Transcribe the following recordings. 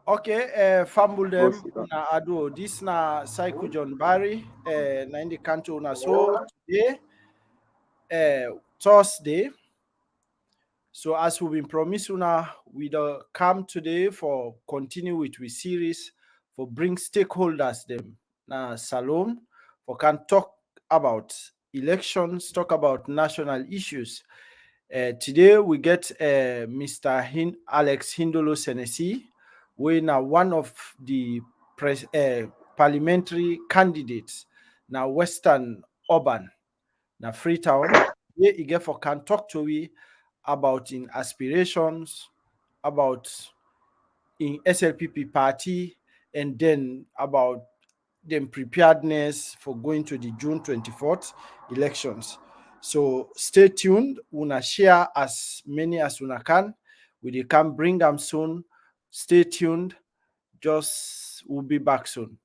Okay, Fambulem na ado. This na Saiku John Barry. Na in the country na so today, Thursday. So as we've been promising now, we come today for continue with we series for bring stakeholders them na salon for can talk about elections, talk about national issues. Today we get Mr. Alex Hindolo Senesi, we now one of the parliamentary candidates now Western Urban na Freetown. Here he get for can talk to we about in aspirations, about in SLPP party, and then about them preparedness for going to the June 24th elections. So stay tuned. Una share as many as una can. We can bring them soon. Stay tuned. Just we'll be back soon.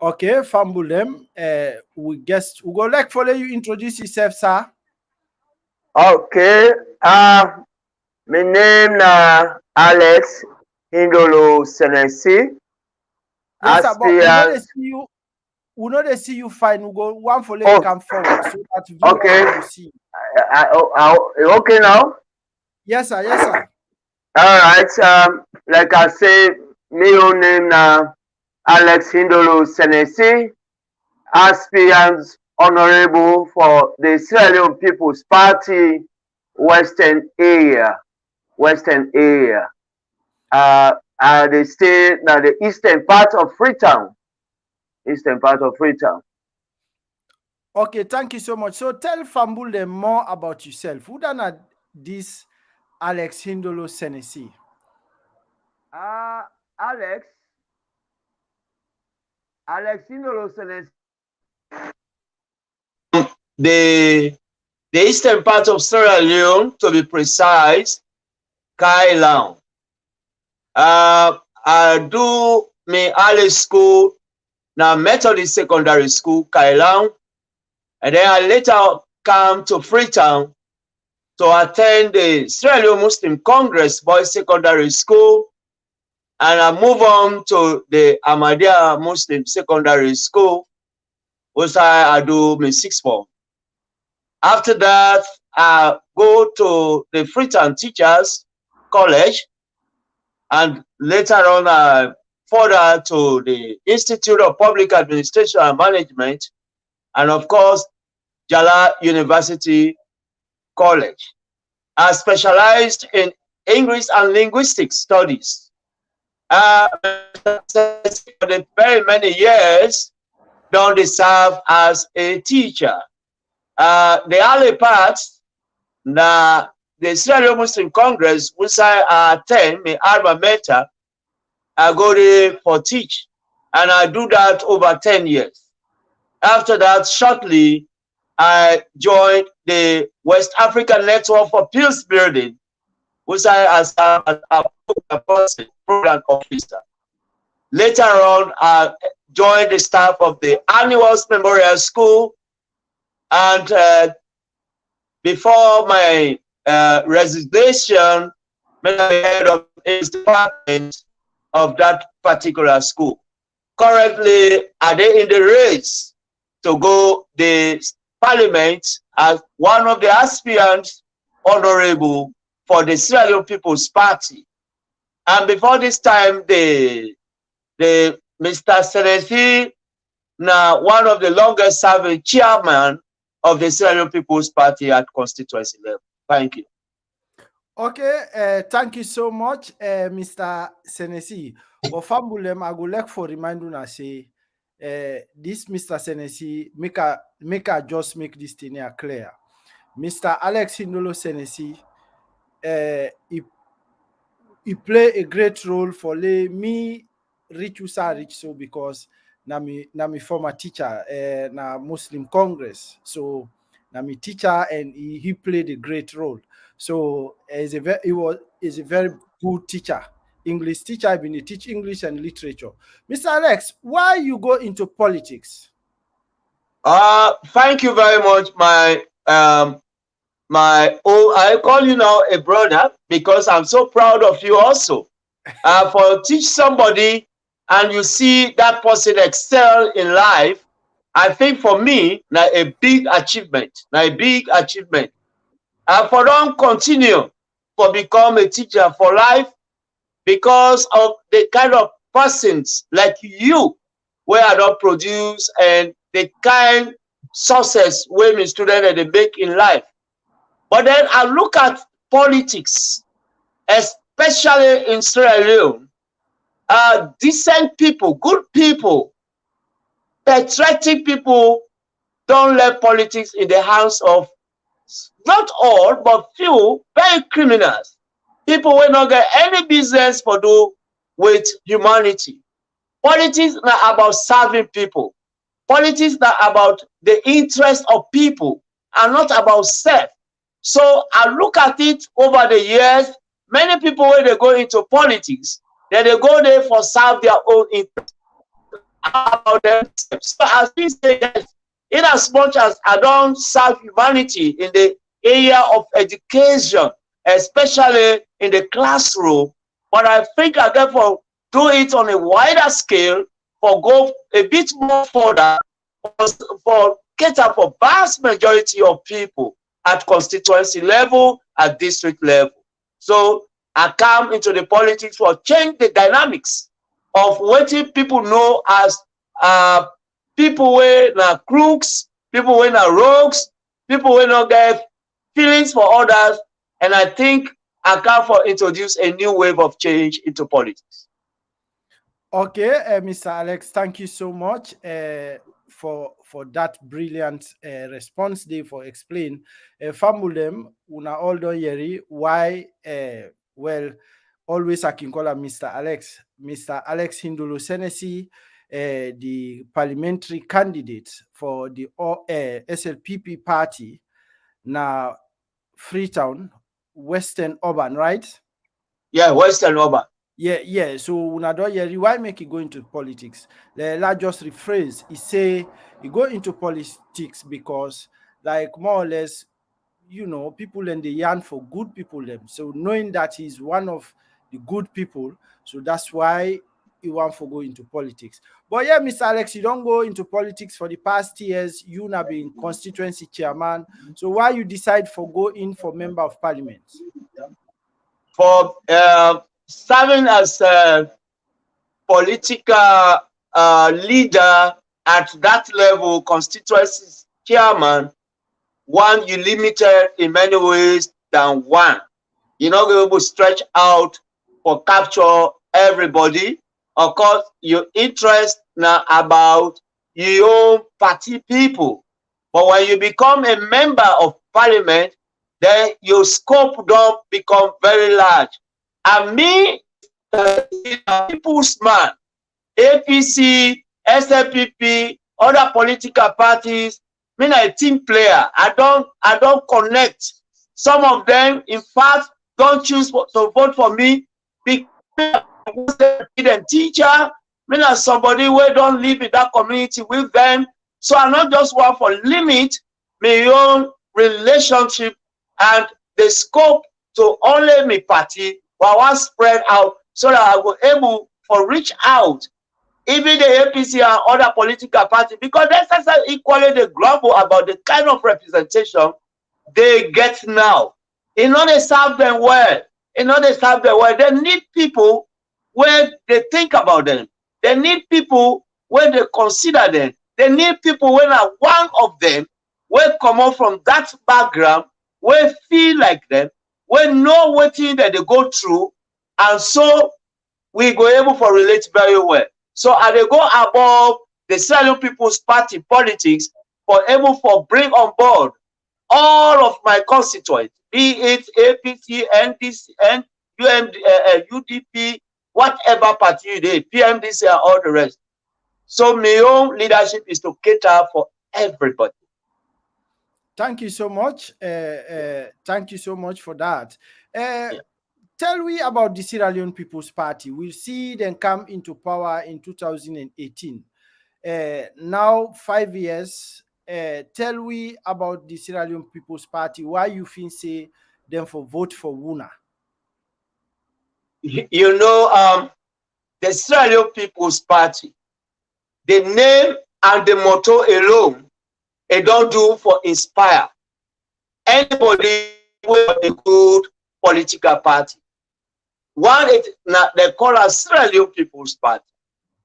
Okay, Fambulem, we go like follow you introduce yourself, sir. Okay, my name na Alex Hindolo Senesi. Yes, sir, but we know they Aspirant. see you. We know they see you fine. We go one follow you come forward so that viewers Okay. will see. Okay now. Yes, sir. Yes, sir. All right. Like I say, my own name na Alex Hindolo Senesi. Aspirant honorable for the Sierra Leone People's Party, Western Area. Western Area. They stay na the eastern part of Freetown. Eastern part of Freetown. Okay, thank you so much. So tell Fambule more about yourself. Who done at this Alex Hindolo Senesi? Alex Hindolo Senesi. The eastern part of Sierra Leone, to be precise, Kailan. I do my early school now Methodist Secondary School, Kailan, and then I later come to Freetown to attend the Sierra Leone Muslim Congress Boys Secondary School, and I move on to the Ahmadiyya Muslim Secondary School, which I do my sixth form. After that, I go to the Freetown Teachers College, and later on I further to the Institute of Public Administration and Management, and of course, Jala University College. I specialized in English and linguistics studies. For the very many years, don't serve as a teacher. The early parts, the Sierra Leone Muslim Congress, which I attend, my alma mater, I go there for teach, and I do that over 10 years. After that, shortly, I joined the West African Network for Peace Building, which I serve as a program officer. Later on, I joined the staff of the Annuals Memorial School, and before my resignation, I'm head of the department of that particular school. Currently, are they in the race to go the parliament as one of the aspirants honorable for the Sierra Leone People's Party. And before this time, the Mr. Senesi now one of the longest serving chairman of the Sierra Leone People's Party at constituency level. Thank you. Okay, thank you so much, Mr. Senesi. But Fambulem, I would like for remind una say this Mr. Senesi make a just make this thing here clear. Mr. Alex Hindolo Senesi, he play a great role for me reach usa reach so because na me former teacher na Muslim Congress, so na me teacher and he played a great role. So is a very good teacher, English teacher. I've been teach English and literature. Mr. Alex, why you go into politics? Thank you very much, I call you now a brother because I'm so proud of you also. For teach somebody and you see that person excel in life, I think for me, now a big achievement. For don't continue for become a teacher for life because of the kind of persons like you where I don't produce and the kind success where my student they make in life. But then I look at politics, especially in Sierra Leone, decent people, good people, patriotic people don't let politics in the hands of not all, but few very criminals. People will not get any business for do with humanity. Politics is not about serving people. Politics is not about the interest of people and not about self. So I look at it over the years, many people when they go into politics, then they go there for serve their own interest about themselves. So as we say, yes, in as much as I don't serve humanity in the area of education, especially in the classroom, but I think I therefore do it on a wider scale for go a bit more further for cater for vast majority of people at constituency level, at district level. So I come into the politics for change the dynamics of what people know as people who are crooks, people who are rogues, people who not get feelings for others, and I think I come for introduce a new wave of change into politics. Okay, Mr. Alex, thank you so much for that brilliant response there for explain. Famulem, una all don yeri why well always I can call him Mr. Alex. Mr. Alex Hindolo Senesi, the parliamentary candidate for the SLPP party, now Freetown, Western Urban, right? Yeah, Western Urban. Yeah. So una don hear why make he go into politics? Let's just rephrase. He say he go into politics because, like, more or less, people and they yearn for good people them. So knowing that he's one of the good people, so that's why he want to go into politics. But yeah, Mr. Alex, you don't go into politics for the past years. You now been constituency chairman. So why you decide for go in for member of parliament? For serving as a political leader at that level, constituency chairman, one, you limited in many ways than one. You're not going to stretch out for capture everybody. Of course, your interest now about your own party people. But when you become a member of parliament, then your scope don't become very large. And me, people's man, APC, SLPP, other political parties, me a team player. I don't connect. Some of them, in fact, don't choose to vote for me because I'm teacher. Me not somebody who don't live in that community with them. So I not just want for limit my own relationship and the scope to only my party, but I want spread out so that I will able to reach out even the APC and other political parties, because that's equally they grumble about the kind of representation they get now. In order to serve them well, they need people where they think about them. They need people where they consider them. They need people when are one of them will come out from that background, will feel like them, will know what thing that they go through, and so we go able to relate very well. So I they go above the Sierra Leone People's Party politics for able for bring on board all of my constituents, be it APC, NDC, UDP, whatever party you did, PMDC and all the rest. So my own leadership is to cater for everybody. Thank you so much. Thank you so much for that. Yeah. Tell me about the Sierra Leone People's Party. We see them come into power in 2018. Now 5 years. Tell me about the Sierra Leone People's Party. Why you think say them for vote for Wuna? You know, the Sierra Leone People's Party, the name and the motto alone, it don't do for inspire anybody with a good political party. One, they call us Sierra Leone People's Party,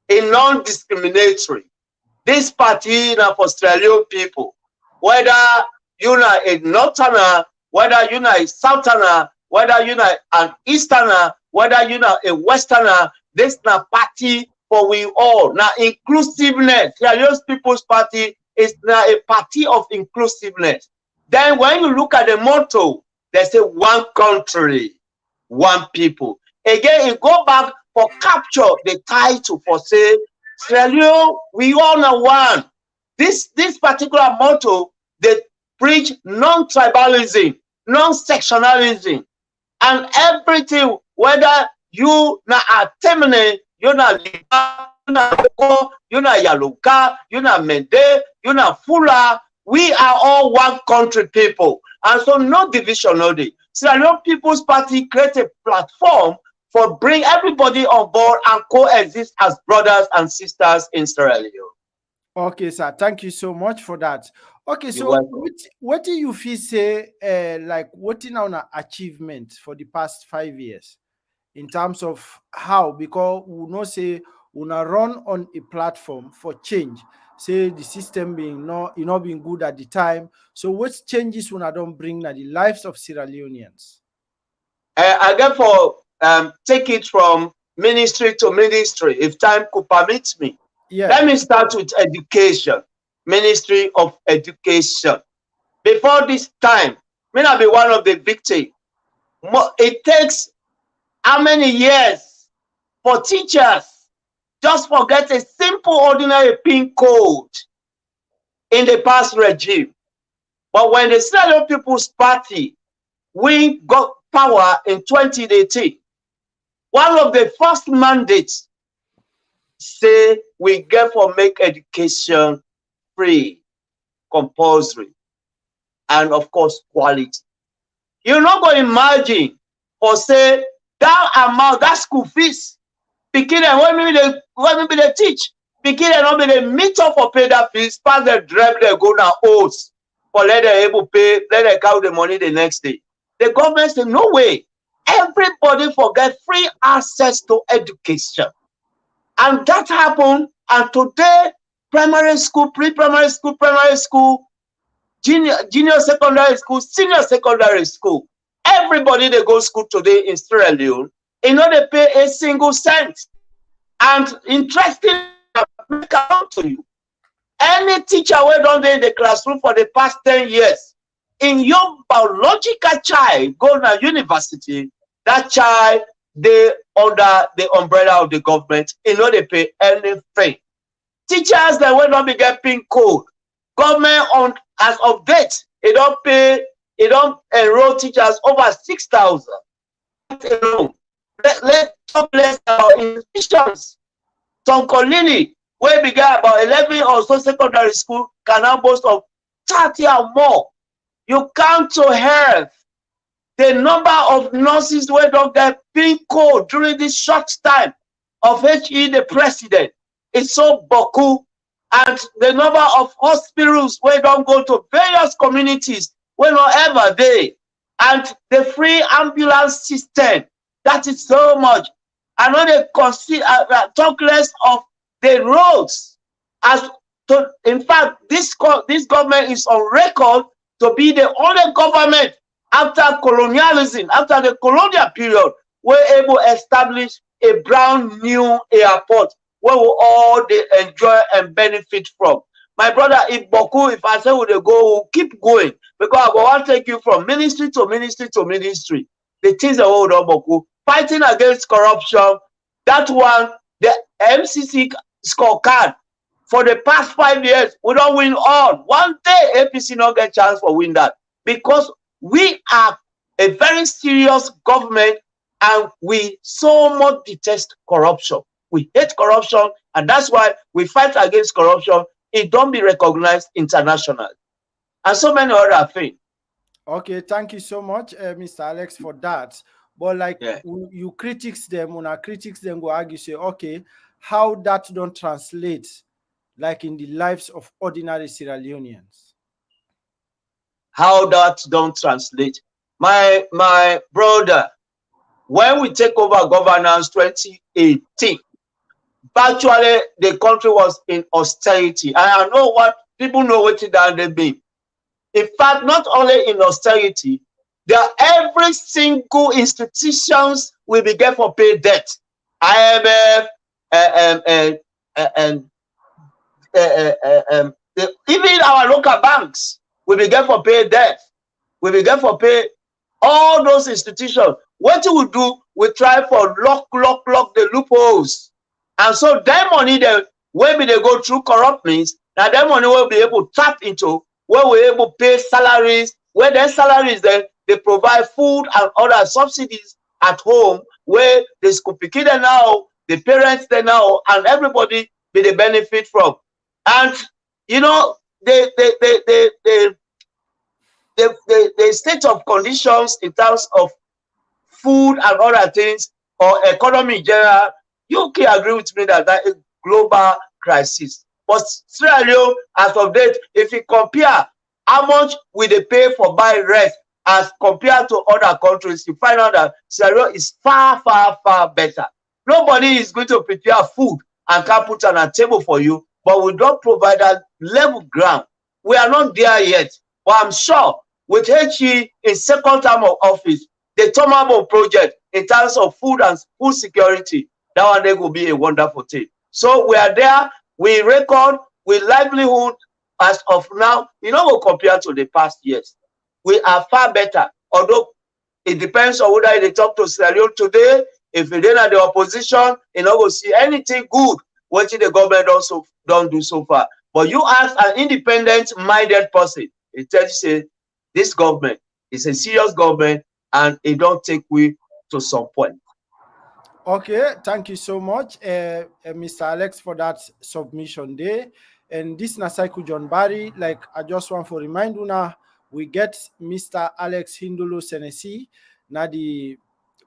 a non-discriminatory. This party now for Sierra Leone people, whether you're a northerner, whether you're a southerner, whether you're an easterner, whether you're a westerner, this now party for we all. Now inclusiveness, Sierra Leone People's Party is now a party of inclusiveness. Then when you look at the motto, they say one country, one people. Again, it go back for capture the title for say, Sierra Leone, we all know one. This particular motto, they preach non-tribalism, non-sectionalism, and everything, whether you na Atemene, you na Liba, you na Beko, you na Yaluka, you na Mende, you na Fula, we are all one country people. And so no division, no day. Sierra Leone People's Party create a platform for bring everybody on board and coexist as brothers and sisters in Sierra Leone. Okay, sir. Thank you so much for that. Okay, You're so welcome. what do you feel say like what in our achievement for the past 5 years in terms of how, because we know say we not run on a platform for change. Say the system being not being good at the time. So what changes we not don't bring na the lives of Sierra Leoneans? I therefore take it from ministry to ministry, if time could permit me. Yeah. Let me start with education, Ministry of Education. Before this time, may not be one of the victims. It takes how many years for teachers just forget a simple ordinary PIN code in the past regime. But when the Sierra Leone People's Party, we got power in 2018, one of the first mandates say we get for make education free, compulsory, and of course quality. You're not going to imagine or say that amount, that school fees, pikin dem when maybe they teach, pikin dem not be they meet up for pay that fees, pass the drive they go now oaths for let them able pay, let them count the money the next day. The government say no way. Everybody forget free access to education. And that happened, and today, primary school, pre-primary school, primary school, junior secondary school, senior secondary school, everybody they go school today in Sierra Leone, you know they pay a single cent. And interesting, make out to you, any teacher who don't be in the classroom for the past 10 years, in your biological child go to university, that child they under the umbrella of the government, you know they pay anything. Teachers that will not be getting code. Government on as of date, it don't pay, it don't enroll teachers over 6,000 alone. Let's talk less about institutions. Some colony where began about 11 or so secondary school can now boast of 30 or more. You come to health. The number of nurses who don't get PIN code during this short time of HE the president is so boku, and the number of hospitals where don't go to various communities where not ever they, and the free ambulance system, that is so much. I know they consider talk less of the roads. As In fact, this government is on record to be the only government after colonialism, after the colonial period, we're able to establish a brand new airport where we all they enjoy and benefit from. My brother, if Boku, if I say we dey go, we'll keep going because I want to take you from ministry to ministry to ministry. The things that hold on Boku, fighting against corruption, that one, the MCC scorecard for the past 5 years, we don't win all. One day, APC not get chance for win that because we are a very serious government and we so much detest corruption. We hate corruption, and that's why we fight against corruption. It don't be recognized internationally, and so many other things. Okay, thank you so much, Mr. Alex, for that. But like Yeah. you critics them, when our critics them go argue, say, okay, how that don't translate like in the lives of ordinary Sierra Leoneans? How that don't translate. My brother, when we take over governance 2018, virtually the country was in austerity. And I know what people know what that they mean. In fact, not only in austerity, there are every single institutions will be get for pay debt. IMF and even our local banks will be get for pay debt. We will get for pay all those institutions. What we do, we try for lock the loopholes. And so that money that when they go through corrupt means, now that money will be able to tap into where we're able to pay salaries, where their salaries then they provide food and other subsidies at home, where the school pick now, the parents they now, and everybody be the benefit from. And you know, the state of conditions in terms of food and other things or economy in general, you can agree with me that that is global crisis. But Sierra Leone, as of date, if you compare how much we they pay for buy rest as compared to other countries, you find out that Sierra Leone is far better. Nobody is going to prepare food and can put on a table for you, but we don't provide that level ground. We are not there yet, but I'm sure with HE in second term of office, the Tomabo project in terms of food and food security, that one day will be a wonderful thing. So we are there, we record, with livelihood as of now, you know, we'll compare to the past years. We are far better, although it depends on whether they talk to Sierra Leone today. If they are the opposition, you know, we'll see anything good what the government also don't do so far. But you ask an independent-minded person, it tells you, say, this government is a serious government and it don't take we to some point. Okay, thank you so much, Mr. Alex, for that submission there. And this na Cycle John Barry. Like I just want to remind you now, we get Mr. Alex Hindolo Senesi, now the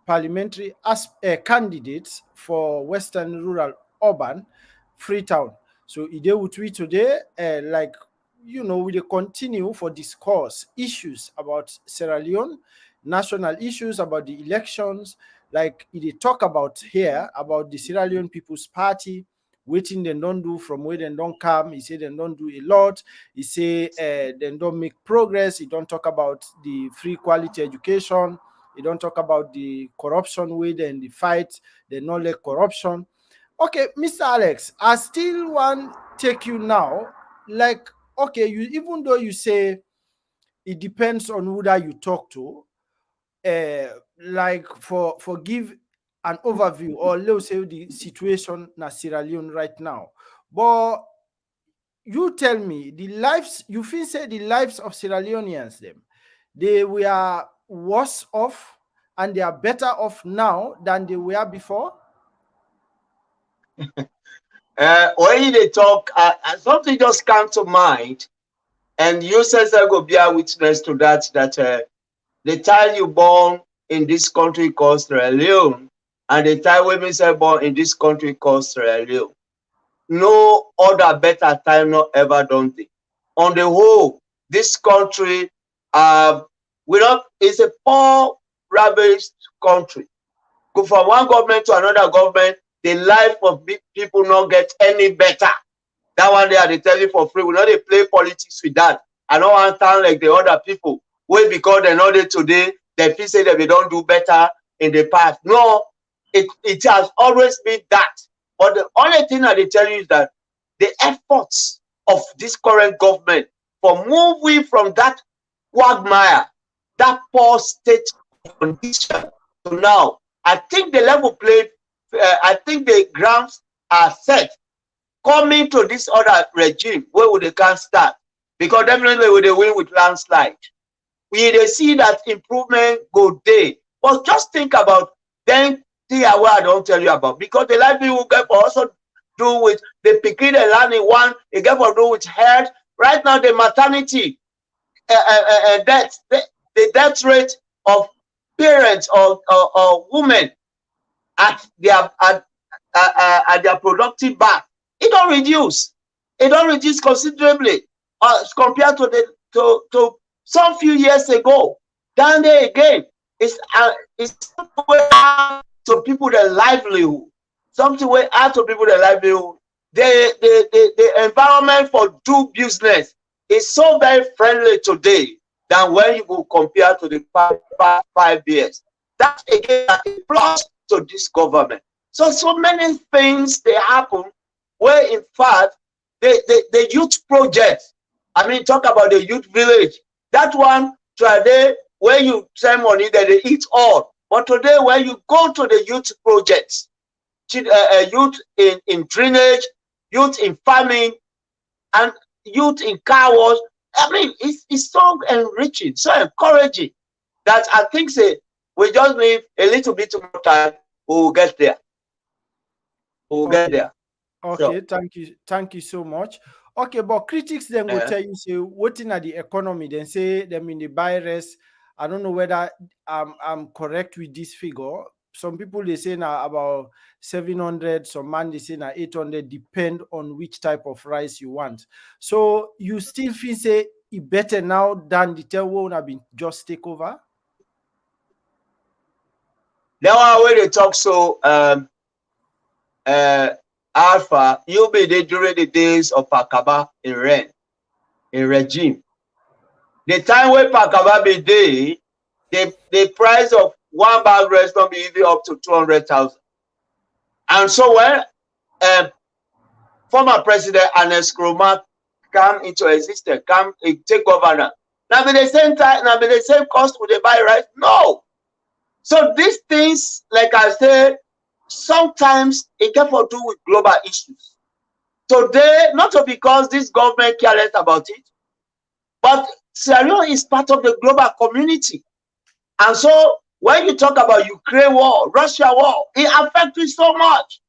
parliamentary candidates for Western Rural Urban Freetown. So he did with we today, like you know, we continue for discourse issues about Sierra Leone, national issues about the elections. Like they talk about here about the Sierra Leone People's Party, waiting they don't do from where they don't come. He said they don't do a lot. He say they don't make progress. He don't talk about the free quality education. He don't talk about the corruption way then the fight, the not let corruption. Okay, Mr. Alex, I still want take you now. Like, okay, you even though you say it depends on who that you talk to, like for give an overview or let's say the situation in Sierra Leone right now. But you tell me the lives you feel say the lives of Sierra Leoneans them they were worse off and they are better off now than they were before. When they talk, something just comes to mind, and you says I go be a witness to that. That the child you born in this country called Sierra Leone, and the child women say born in this country called Sierra Leone. No other better time not ever done it. On the whole, this country, we don't. It's a poor, ravaged country. Go from one government to another government, the life of people not get any better. That That one day I dey tell you for free. We no dey play politics with that. I no wan sound like the other people wey because dem no dey today, dem feel say dem don do better in the past. No, it has always been that. But the only thing I dey tell you is that the efforts of this current government for moving from that quagmire, that poor state condition to now, I think the level played, I think the grounds are set coming to this other regime where they can start, because definitely we dey win with landslide. We dey see that improvement go day. But just think about then thing I don't tell you about, because the livelihood get for also do with the pikin and learning one, it get for do with health. Right now the maternity death, the death rate of parents or women at their productive back, it don't reduce. It don't reduce considerably compared to to some few years ago. Down there again, it's to people their livelihood. Something way out to people their livelihood. The environment for do business is so very friendly today than when you go compare to the past 5 years. That again a plus to this government. So many things they happen where in fact the youth project, I mean talk about the youth village. That one today where you send money that they eat all. But today when you go to the youth projects, youth in drainage, youth in farming, and youth in car wash, I mean it's so enriching, so encouraging that I think say we just need a little bit more time, we will get there. We will get there. Okay, So, thank you so much. Okay, but critics then go tell you say waiting at the economy, then say them in the virus. I don't know whether I'm correct with this figure. Some people they say now about 700, some man they say now 800, depend on which type of rice you want. So you still feel say it better now than the tell won't have been just take over? that one wey they talk so Alpha, you be there during the days of Pakaba in regime. The time when Pakaba be there, the price of one bag rice don't be even up to 200,000. And so when former president Ernest Kroma come into existence, come take governor, now be the same time, now be the same cost would they buy rice? No. So these things, like I said, sometimes it can do with global issues. Today, not because this government care less about it, but Sierra Leone is part of the global community. And so when you talk about Ukraine war, Russia war, it affects you so much.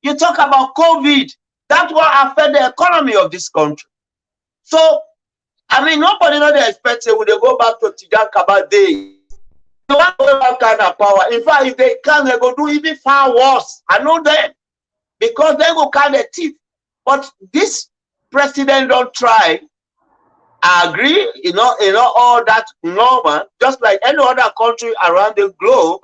You talk about COVID, that will affect the economy of this country. So, I mean, nobody know they expect say when they go back to Tijan Kaba days. They want to have kind of power. In fact, if they can, they go do even far worse. I know them. Because they go kind of teeth. But this president don't try. I agree, all that normal, just like any other country around the globe,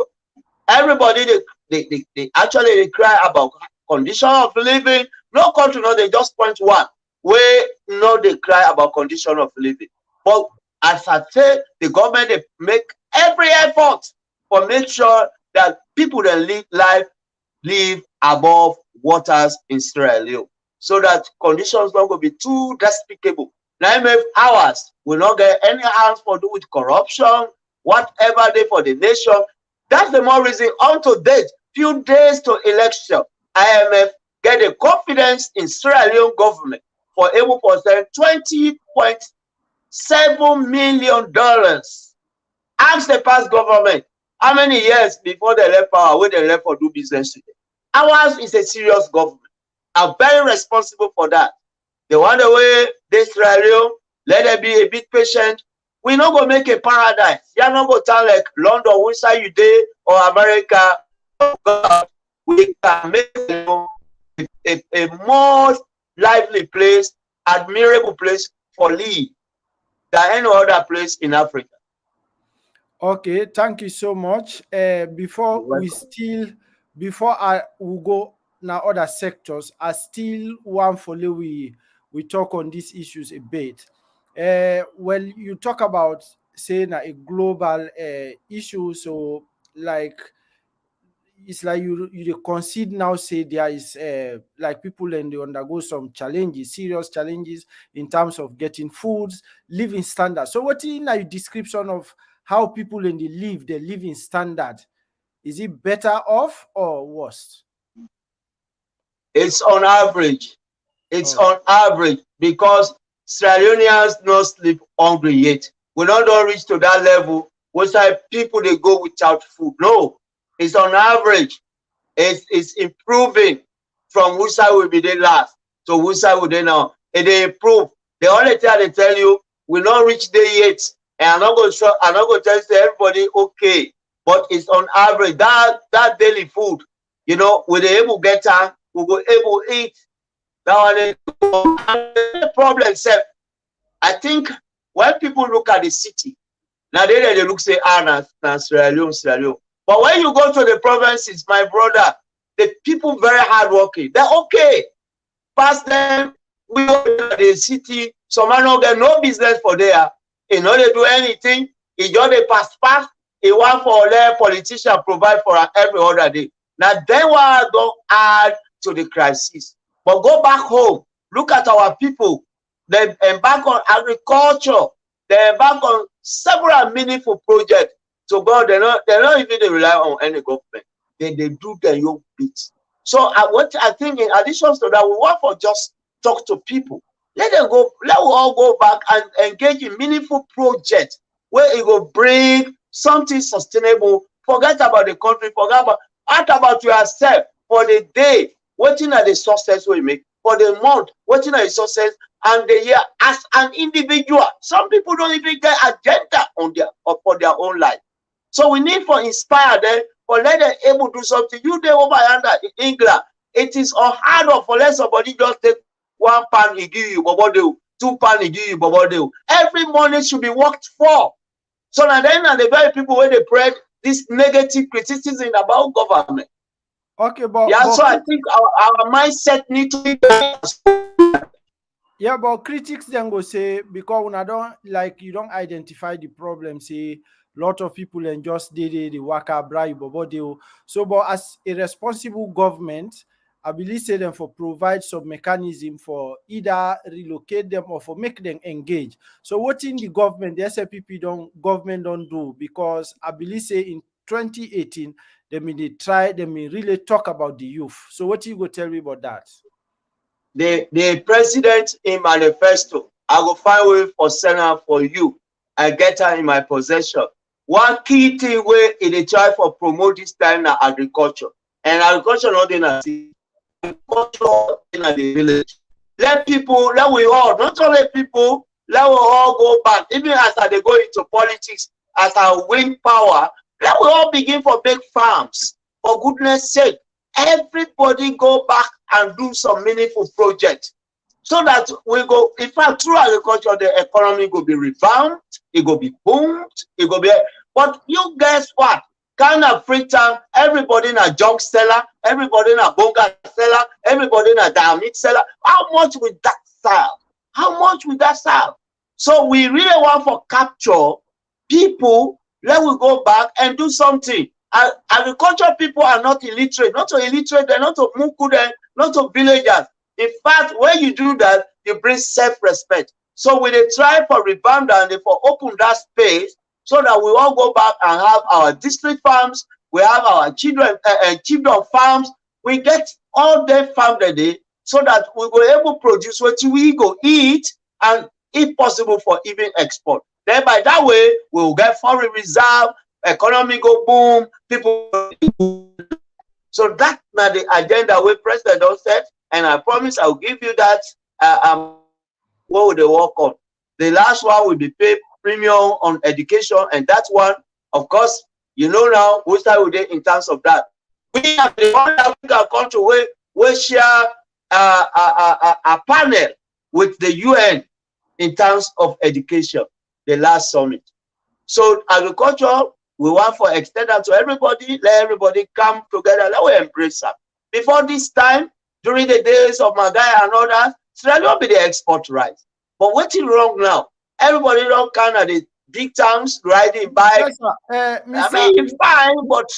everybody they actually they cry about condition of living. No country, no, they just point one where no they cry about condition of living. But as I say, the government they make every effort for make sure that people that live above waters in Sierra Leone, so that conditions don't go be too despicable. 9 hours will not get any hands for do with corruption, whatever they for the nation. That's the more reason unto date, few days to election, IMF get a confidence in Sierra Leone government for able to send $20.7 million. Ask the past government how many years before they left power where they left for do business today. Ours is a serious government. I'm very responsible for that. They want the way this Sierra Leone, let them be a bit patient. We not gonna make a paradise. You're not gonna sound like London, which side you there, or America. God, we can make a more lively place, admirable place for live than any other place in Africa. Okay, thank you so much. Before I will go now other sectors, I still want for we we talk on these issues a bit. Well, you talk about saying a global issue, so like it's like you dey concede now say there is like people and they undergo some challenges, serious challenges in terms of getting foods, living standards. So what in a description of how people in the live their living standard, is it better off or worse? It's on average. It's Oh, on average because Sierra Leoneans no sleep hungry yet. We don't reach to that level where people they go without food. No, it's on average. It's improving from which side will be the last to which side will they now. They improve. The only thing they tell you, we not reach there yet. And I'm not going to show, I'm not going to tell everybody okay. But it's on average. That daily food, you know, we they able get time, we go able eat. That one is the problem, sir. I think when people look at the city, now they look say, na Sierra Leone, Sierra Leone. But when you go to the provinces, my brother, the people very hardworking. They're okay. Pass them, we go to the city, some man don't get no business for there. You know they do anything. He just they pass. He want for their politician provide for every other day. Now then what don't add to the crisis. But go back home. Look at our people. They embark on agriculture. They embark on several meaningful projects. So God, they're not even rely on any government. They do their own bits. So what I think in addition to that, we want for just talk to people. Let them go, let we all go back and engage in meaningful projects where it will bring something sustainable. Forget about the country, forget about ask about yourself for the day. Waiting at the success we make for the month, waiting at the success and the year as an individual. Some people don't even get agenda on their or for their own life. So we need for inspire them, for let them able to do something. You there over yonder in England, it is unheard for let somebody just take 1 pound he give you bobodeo, 2 pound he give you bobodeo. Every money should be worked for. So now then and the very people where they spread this negative criticism about government. okay, Yeah, so I think our mindset need to be yeah, but critics then go say because when I don't like you don't identify the problem, say lot of people and just did the waka bribe or deal. So but as a responsible government, I believe say them for provide some mechanism for either relocate them or for make them engage. So what in the government, the SLPP don't government don't do, because I believe say in 2018 they mean they try, they mean really talk about the youth. So what you go tell me about that? the president in manifesto. I go find way for send for you. I get her in my possession. One key thing where they try for promote this time na agriculture. And agriculture not in a city, agriculture in a village. Let people, let we all, not only people, let we all go back. Even as they go into politics, as I win power, let we all begin for big farms. For goodness sake, everybody go back and do some meaningful project so that we go, in fact, through agriculture, the economy will be revamped, it will be boomed, it will be, but you guess what? Kind of free time, everybody in a junk seller, everybody in a bunga seller, everybody in a dynamic seller. How much with that sell? How much with that sell? So we really want for capture people, let we go back and do something. Agricultural people are not illiterate, not to illiterate, they're not to muku, they're not to villagers. In fact, when you do that, you bring self-respect. So we they try for rebound and they for open that space so that we all go back and have our district farms, we have our children farms, we get all their farm day so that we will able to produce what we go eat and if possible for even export. Then by that way, we will get foreign reserve, economy go boom, people. So that's not the agenda we president don't set, and I promise I'll give you that. What will they work on? The last one will be paid premium on education, and that one, of course, you know now we start with it in terms of that. We have the one African country where we share a panel with the UN in terms of education, the last summit. So agriculture, we want for extend that to everybody, let everybody come together, let we embrace that. Before this time, during the days of Magai and others, Sierra Leone be the export rice. But what's wrong now? Everybody don't kind of the big towns riding bike. Yes, sir. I mean, it's fine, but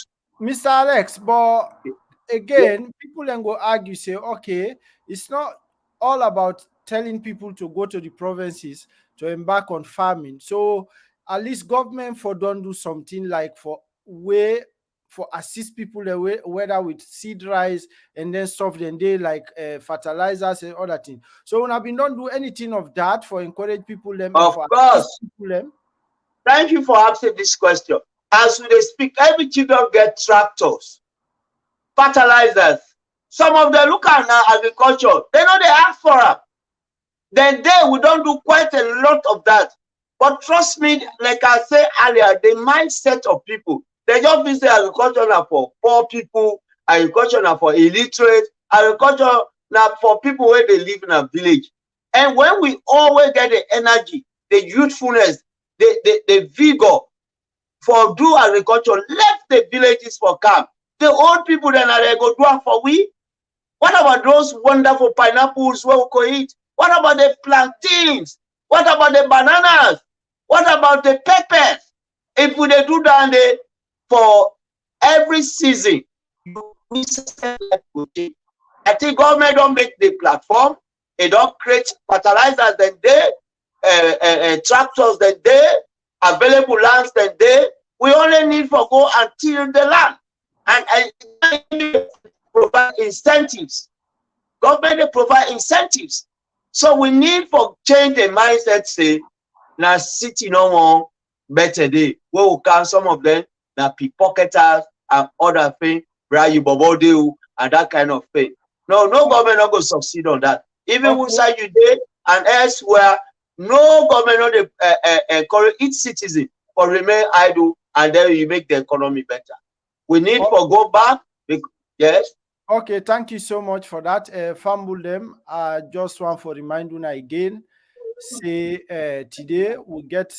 Mr. Alex, but yeah, again, people then go argue, say, okay, it's not all about telling people to go to the provinces to embark on farming. So at least government for don't do something like for way for assist people the way, whether with seed rice and then stuff then they like fertilizers and other things. So when I've been don't do anything of that for encourage people them and of for assist course. people them. Thank you for asking this question. As we speak, every children get tractors, fertilizers. Some of them look at now agriculture. They know they ask for them. Then we don't do quite a lot of that. But trust me, like I said earlier, the mindset of people, they just be say agriculture now for poor people, agriculture now for illiterate, agriculture now for people where they live in a village. And when we always get the energy, the youthfulness, the vigor for do agriculture, left the villages for camp. The old people then are they go do it for we. What about those wonderful pineapples where we could eat? What about the plantains? What about the bananas? What about the peppers? If we do that for every season, I think government don't make the platform. They don't create fertilizers, then they tractors, then they available lands, then they. We only need for go and till the land and provide incentives. Government they provide incentives. So we need for change the mindset. Say now city no more better day. We will count some of them now pickpocketers and other things, bribe you bobo deal and that kind of thing. No government not going to succeed on that. Even inside you there and elsewhere, no government not encourage each citizen for remain idle and then you make the economy better. We need for go back. Yes. Okay, thank you so much for that. Fumble them. Just want for remind you again. Say today we get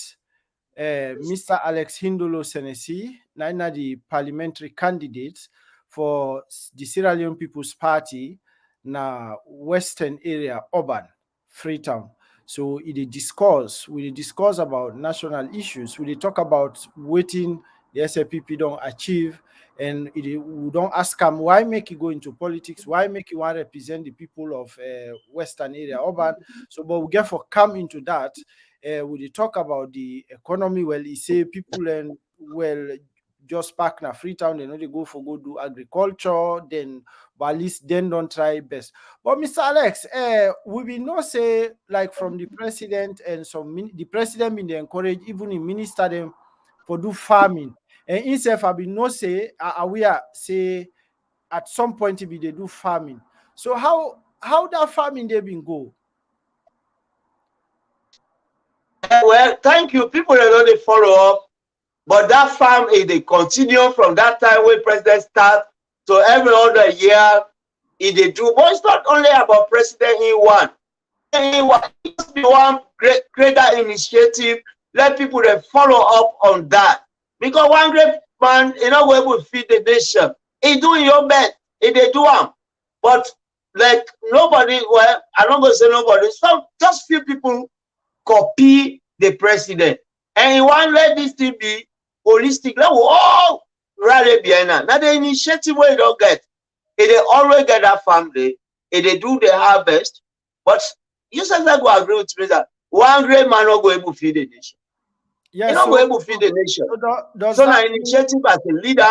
Mr. Alex Hindolo Senesi, now the parliamentary candidate for the Sierra Leone People's Party, na Western area, urban, Freetown. So we discuss about national issues. We talk about waiting the SLPP don't achieve, and we don't ask him why make you go into politics, why make you want to represent the people of Western area, urban. So, but we get for come into that. We talk about the economy. Well, he say people and well just pack na Freetown, they know they go do agriculture, then but at least then don't try best. But Mr. Alex, we will not say like from the president and the president been they encourage even in minister them for do farming. And himself I been no say we are say at some point if they do farming. So how that farming they been go? Well, thank you. People they know they follow up. But that farm is the continue from that time when president start to every other year they do. But it's not only about president in one. It must be one greater initiative. Let people then follow up on that. Because one great man, we will feed the nation. He doing your best. He they do them. But like nobody, well, I'm not gonna say nobody, some just few people copy the president. And he want let this thing be holistic. Let we all rally behind that. Now the initiative where you don't get, they always get that family, they do the harvest. But you said that go agree with me that one great man not go able to feed the nation. Yeah, He not go able to feed the nation. So now initiative as a leader,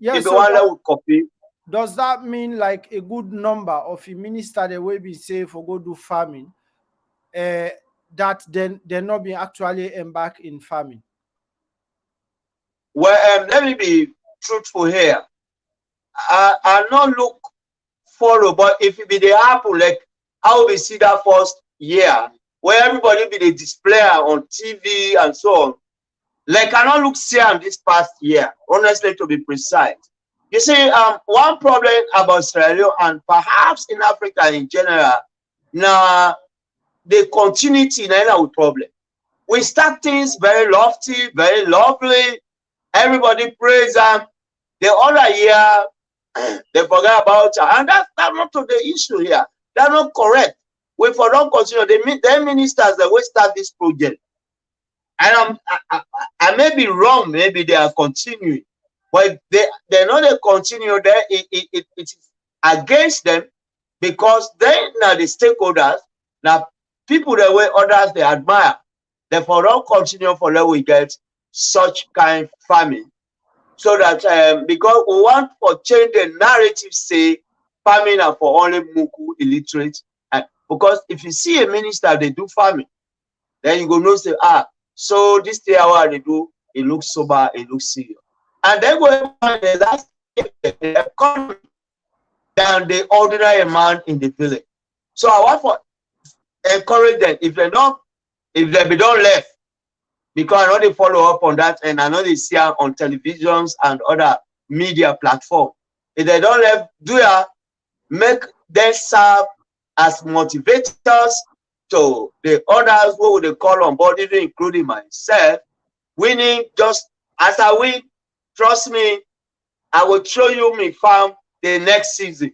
yeah, is the one that will copy. Does that mean like a good number of a minister the way be say for go do farming, that then they're not being actually embarked in farming? Well, let me be truthful here. I not look follow, but if it be the happen like how we see that first year where everybody be the display on TV and so on. Like I not look see on this past year, honestly to be precise. You see, one problem about Sierra Leone and perhaps in Africa in general, now the continuity in our problem. We start things very lofty, very lovely. Everybody praise them. The other year, they forget about it. And that's not the issue here. That's not correct. we for don't continue. The ministers that will start this project. And I may be wrong, maybe they are continuing, but they're not a continue there. It is against them because they now the stakeholders, now people that way others they admire. Therefore, don't continue for let we get such kind farming. So that because we want for change the narrative, say farming are for only Muku illiterate. Because if you see a minister, they do farming, then you go know say, so this thing how they do, it looks sober, it looks serious. And then go that's the economy than the ordinary man in the village. So I want for encourage them if they don't left, because I know they follow up on that and I know they see on televisions and other media platforms. If they don't left, make them serve as motivators to the others who they call on board, even including myself. Winning just as I win, trust me, I will show you my farm the next season.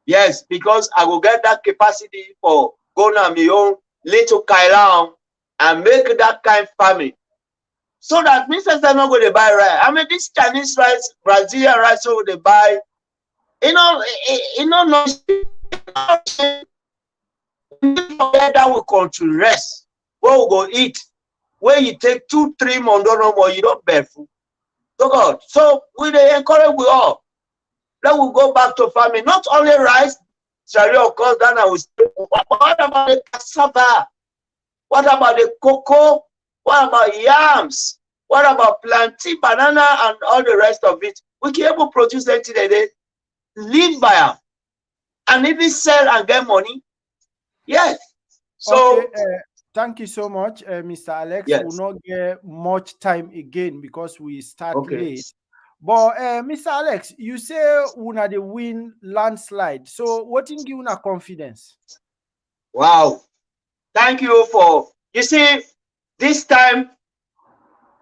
Yes, because I will get that capacity for going on my own little kailan and make that kind of farming. So that ministers are not going to buy rice. I mean, this Chinese rice, Brazilian rice, so they buy, no, that will country rest. Where we go eat? Where you take 2-3 months, no more, you don't bear food. So God, so we they encourage we all. Then we go back to farming. Not only rice, Sierra of course, then I will speak. What about the cassava? What about the cocoa? What about yams? What about plantain, banana, and all the rest of it? We can able to produce anything that they live by them. And even sell and get money. Yes. So okay, thank you so much, Mr. Alex. yes. We'll not get much time again because we start Okay. late. But Mr. Alex, you say una the win landslide. So what in give una confidence? Wow. Thank you for, you see, this time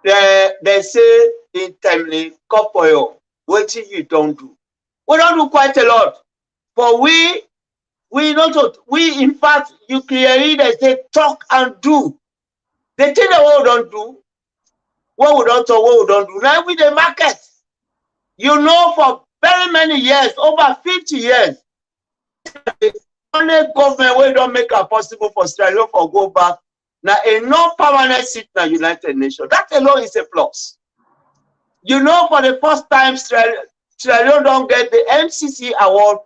they say in timely corporal, what you don't do. We don't do quite a lot. But we in fact, you clearly they say talk and do. The thing that we don't do, what we don't talk, what we don't do. Now with the market, you know, for very many years, over 50 years, the only government we don't make it possible for Sierra Leone for go back. Now a non-permanent seat in the United Nations. That alone is a plus. You know, for the first time, Sierra Leone don't get the MCC award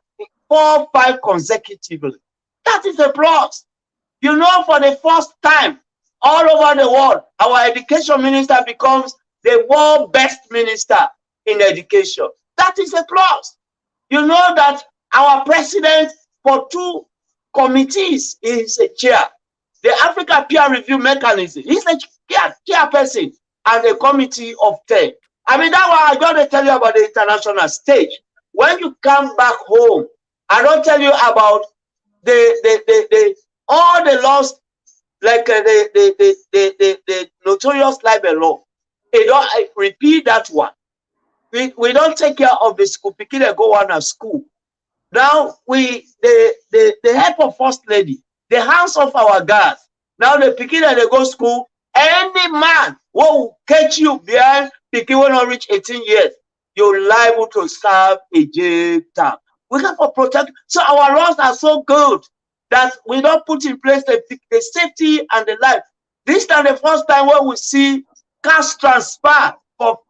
4 or 5 consecutively. That is a plus. You know, for the first time all over the world, our education minister becomes the world best minister in education. That is a plus. You know that our president for 2 committees is a chair. The Africa Peer Review Mechanism, he's a chairperson and a committee of 10. I mean, that's why I got to tell you about the international stage. When you come back home, I don't tell you about all the laws, like the notorious libel law. They don't repeat that one. We don't take care of the school. Pikin they go on a school. Now the help of first lady, the hands of our guards. Now the pikin they go school. Any man who will catch you behind pikin will not reach 18 years, you're liable to serve a jail term. We have to protect. So our laws are so good that we don't put in place the safety and the life. This is the first time when we see cash transfer for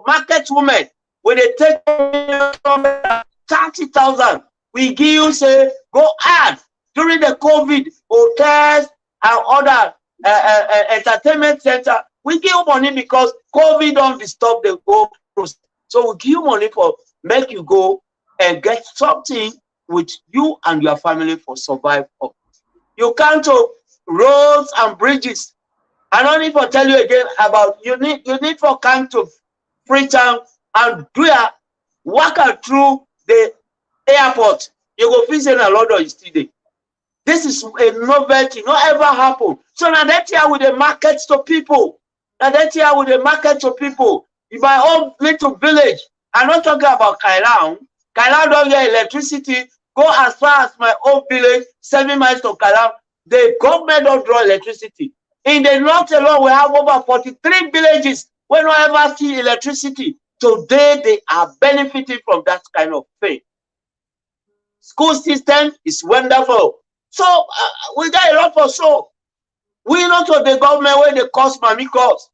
market women. When they take 30,000, we give you say go add during the COVID hotels and other entertainment center. We give money because COVID don't disturb the whole process. So we give money for make you go and get something with you and your family for survival. You can't to roads and bridges. I don't need to tell you again about you need for come to Freetown and do a walk through the airport. You go visit a lot of yesterday. This is a novelty, not ever happen. So now that here with the markets to people. Now that here with the market to people. In my own little village, I'm not talking about Kailan. Kailan don't get electricity go as far as my own village, 7 miles to Kalam. The government don't draw electricity. In the north alone, we have over 43 villages where no ever see electricity. Today, they are benefiting from that kind of thing. School system is wonderful. So we got a lot for show. We not to the government where they cause Mami cause.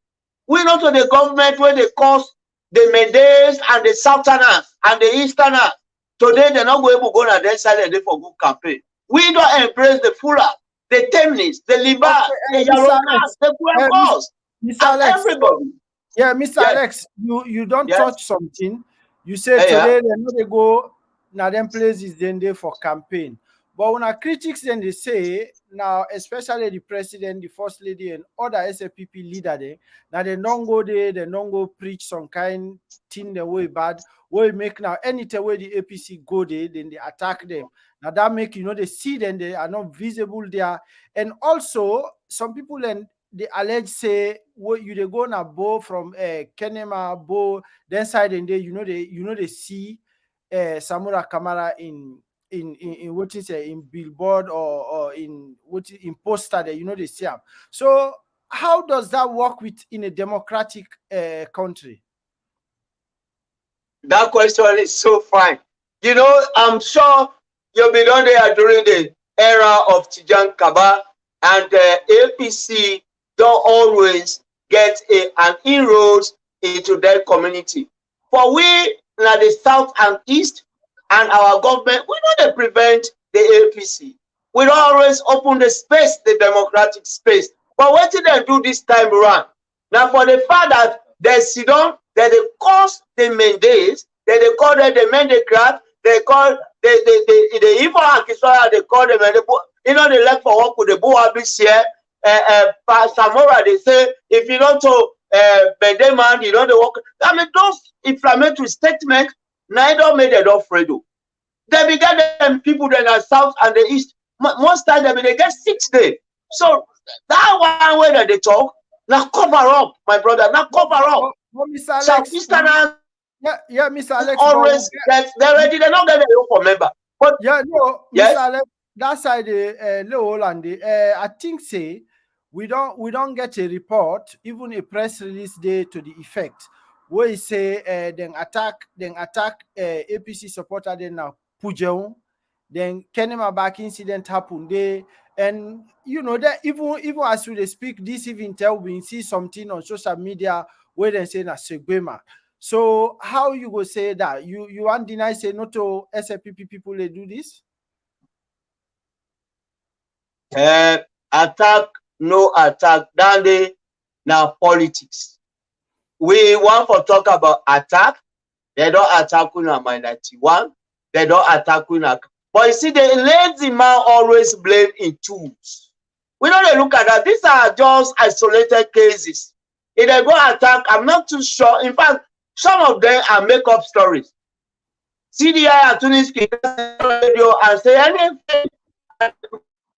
We not to the government where they cause the Mendes and the Southerners and the Easterners. Today, they're not going to go on their side and they for good campaign. We don't embrace the Fula, the Temnis, the Liba, the Yarokas, the Kuakos, and everybody. Yeah, Mr. Alex, you don't touch something. You say today they know they go now them places then they for campaign. But when our critics then they say now, especially the president, the first lady, and other SFPP leader there, now they don't go there, they don't go preach some kind thing the way bad, way make now anytime where the APC go there, then they attack them. Now that make they see them, they are not visible there. And also some people then they allege say what you they go now bow from Kenema, bow then side and they they see Samura Kamara in what is in billboard or in what in poster that they see them. So how does that work with in a democratic country? That question is so fine. I'm sure you've been on there during the era of Tijan Kaba, and APC don't always get an inroads into their community. For we now the south and east and our government, we don't prevent the APC. We don't always open the space, the democratic space. But what did they do this time around? Now for the fact that they sit down, that they cause the Mendes, that they call them the Mendecrat, they call the evil Akiswara, they call them, they left for work with the Buabis here. Samora, they say, if you don't to Bendeman, you don't work. I mean, those inflammatory statements, neither made it off Fredo. They began them people that are south and the east. Most times they get 6 days. So that one way that they talk, now cover up, my brother, now cover up. Southeasterners, Mr. Alex, always they're ready, they're not getting a for member. But Mr. Alex, that side low and I think say we don't get a report, even a press release day to the effect where he say then attack APC supporter then now Pujeon, then Kenema back incident happened there, and that even as we speak this even tell we see something on social media where they say na Segbema. So how you go say that you want deny say not to SFPP people they do this? Attack, no attack, then they now politics. We want to talk about attack. They don't attack una minority one. They don't attack una. But you see, the lazy man always blame in twos. We don't look at that. These are just isolated cases. If they go attack, I'm not too sure. In fact, some of them are make-up stories. CDI at Tunis radio and say anything.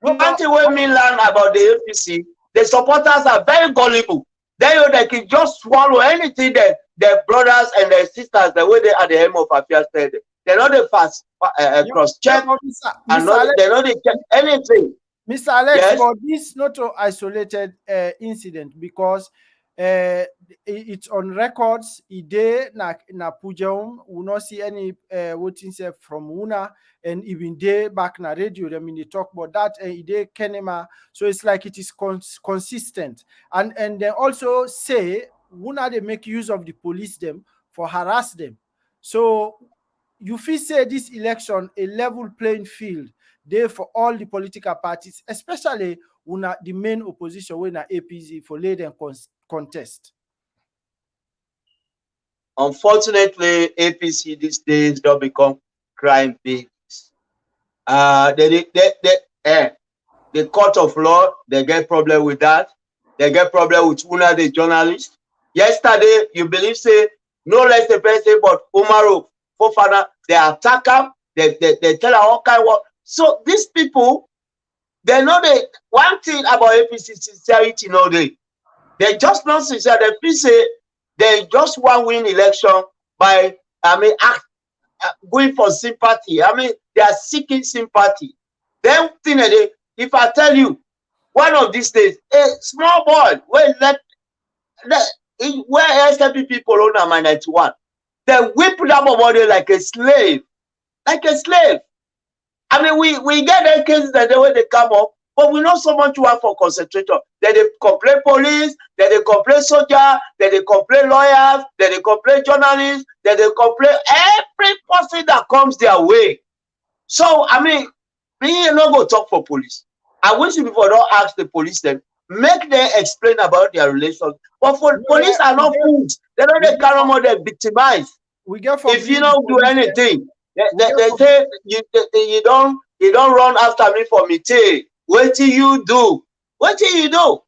One thing we learn about the APC, the supporters are very gullible. They can just swallow anything that their brothers and their sisters, the way they are the aim of affairs, they're not the fast cross-check, and they're not check anything. Mr. Alex, but this not an isolated incident because it's on records. Ide na Pujeon will not see any voting from Una, and even day back na radio. I mean, they talk about that. Ide Kenema, so it's like it is consistent, and they also say Una they make use of the police them for harass them. So you feel say this election a level playing field there for all the political parties, especially Una the main opposition when na APC for lay them contest. Unfortunately, APC these days don't become crime babies. The court of law, they get problem with that. They get problem with Una the journalist. Yesterday, you believe say no less the person but Umaru Fofana, they attack him, they tell her all kind of. So these people, they know the one thing about APC sincerity, they just not sincere. They feel say they just want win election by act going for sympathy. I mean, they are seeking sympathy. Then thing if I tell you, one of these days, a small boy where SLP people own a 91, they whip that body like a slave, like a slave. I mean, we get the cases that the way they come up, but we know so much work for concentrator. Then they complain police, then they complain soldier, then they complain lawyers, then they complain journalists, then they complain every person that comes their way. So, I mean, me not go talk for police. I wish you before don't ask the police them, make them explain about their relations. But for police are not fools. They don't they carry more than victimize. If you don't do anything, they say you don't run after me for me. What do you do? What do you do?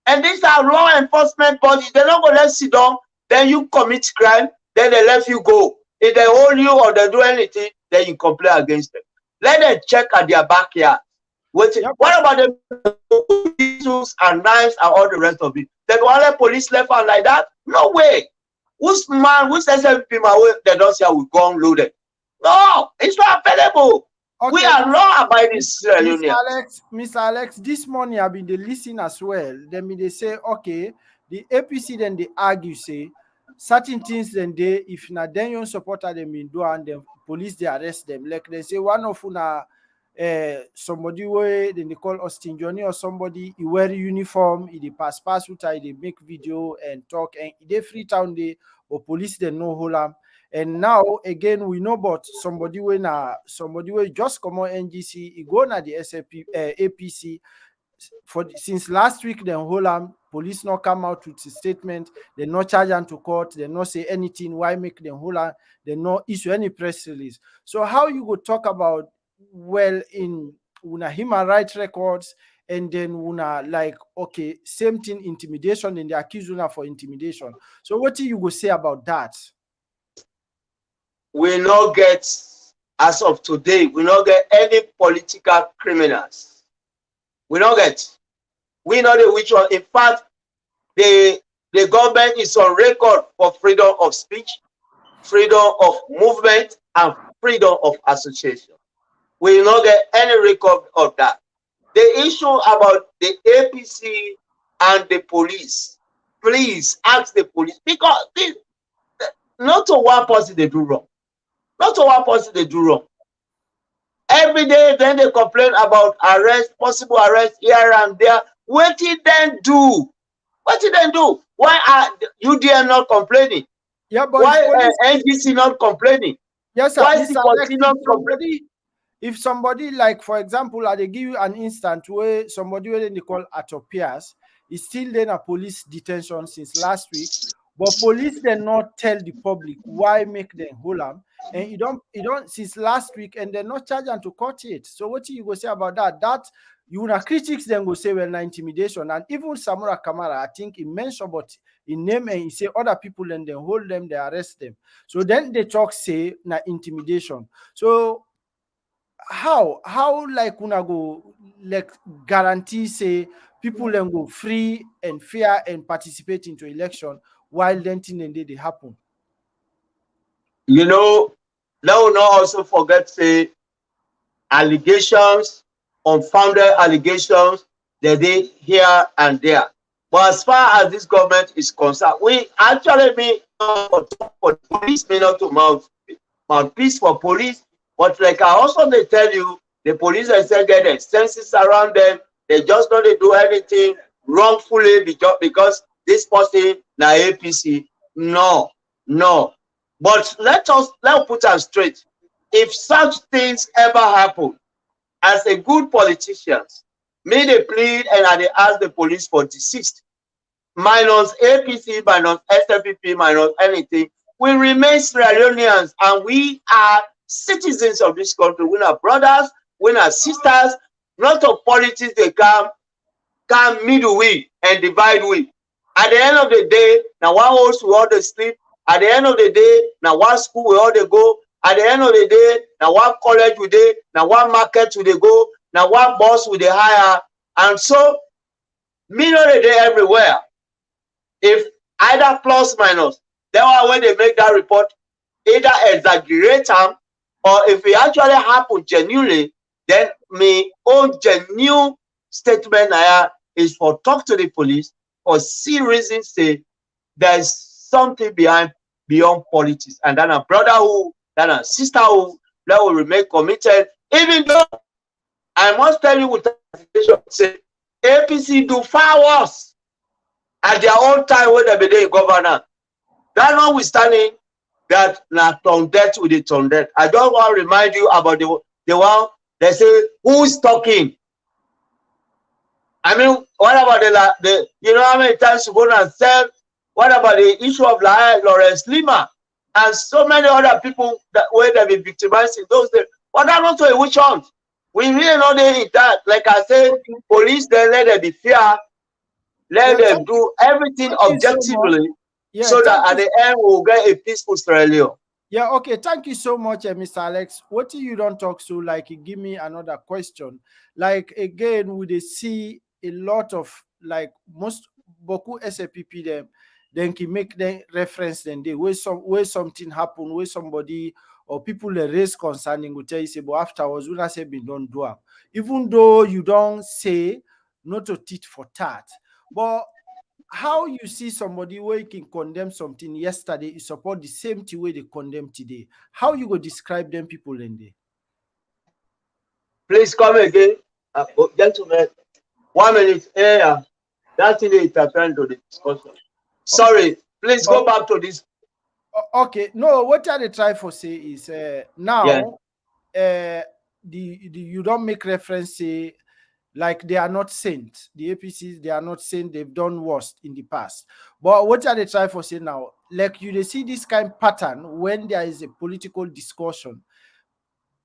And these are law enforcement bodies. They're not gonna let you sit down. Then you commit crime. Then they let you go. If they hold you or they do anything, then you complain against them. Let them check at their backyard. What about the tools and knives and all the rest of it? They go let police left out like that? No way. Who's SLP my way? They don't say we go unloaded. No, it's not available. Okay. We are law abiding Sierra Leoneans. Mr. Alex, this morning I've been listening as well. Then they say, okay, the APC then they argue, say certain things then they, if na then you supporter them in do and the police they arrest them. Like they say one of una somebody way then they call Austin Johnny or somebody he wear uniform, he pass with her, they make video and talk and they free town they or police they no hold am. And now again we know about somebody when just come on NGC, he go na the SLP APC since last week. Then hold police not come out with a statement. They not charge them to court. They not say anything. Why make them hold on? They not issue any press release. So how you go talk about in una human rights records and then una like okay same thing intimidation and they accuse una for intimidation. So what do you go say about that? We not get, as of today, we not get any political criminals. We not get. We know the which one. In fact, the government is on record for freedom of speech, freedom of movement, and freedom of association. We not get any record of that. The issue about the APC and the police, please ask the police, because not to one person they do wrong. Not to one person they do wrong. Every day, then they complain about arrest, possible arrest here and there. What did they do? What did they do? Why are UDN not complaining? Yeah, but why NGC not complaining? Yes, sir. Why CPC not complaining? If somebody, like for example, they give you an instant where somebody where they call Atopias is still in a police detention since last week, but police did not tell the public why make them hold them. And you don't since last week, and they're not charging to court it. So what you go say about that? That you know critics then go say well na intimidation, and even Samura Kamara, I think he mentioned but in name and he say other people and they hold them, they arrest them. So then they talk say na intimidation. So how like una go like guarantee say people then go free and fair and participate into election while then thing and they happen? You know, let us not also forget say allegations, unfounded allegations, they here and there. But as far as this government is concerned, we actually mean for police, me not to mouthpiece for police. But like I also they tell you, the police they say get their senses around them. They just don't do anything wrongfully because this person na APC. No. But let's put us straight. If such things ever happen, as a good politicians, me they plead and I they ask the police for desist. Minus APC, minus SLPP, minus anything. We remain Sierra Leoneans and we are citizens of this country. We are brothers, we are sisters. Not of politics they come middle we and divide we. At the end of the day, now one house we all they sleep. At the end of the day, now one school we all they go. At the end of the day, now one college we dey, now one market we dey go, now one boss we dey hire, and so million a day everywhere. If either plus minus, then when they make that report, either exaggerate them, or if it actually happen genuinely, then my own genuine statement is for talk to the police for see reasons say there's something beyond politics, and then a brotherhood, then a sisterhood that will remain committed, even though I must tell you with hesitation, say APC do far worse at their own time when they be in governance. That notwithstanding that na turn death with the turn death. I don't want to remind you about the one they say who's talking. I mean, what about the you know how many times you go and sell? What about the issue of Lawrence Lima and so many other people that where they be victimized in those days? But that's not a witch hunt. We really know they in that. Like I said, police then let them be fair, let them do everything thank you so much. objectively, Yeah, so that thank at you. the end we'll get a peaceful Sierra Leone. Yeah, okay. Thank you so much, Mr. Alex. What you don't talk so like give me another question. Like again, would they see a lot of like most Boku SAPP them then can make them reference then they where something happen, where somebody or people they raise concerning will tell you say, but afterwards when I say been don't do am. Even though you don't say not to tit for tat. But how you see somebody where you can condemn something yesterday, you support the same thing way they condemn today. How you go describe them people in there? Please come again, gentlemen. 1 minute. Yeah, that thing is interfering to the discussion. Sorry, please go Oh, back to this. okay. No, what I dey try for say is Yeah. now the you don't make reference say like they are not saints. The APCs they are not saints. They've done worst in the past. But what are they try for say now? Like you they see this kind of pattern when there is a political discussion.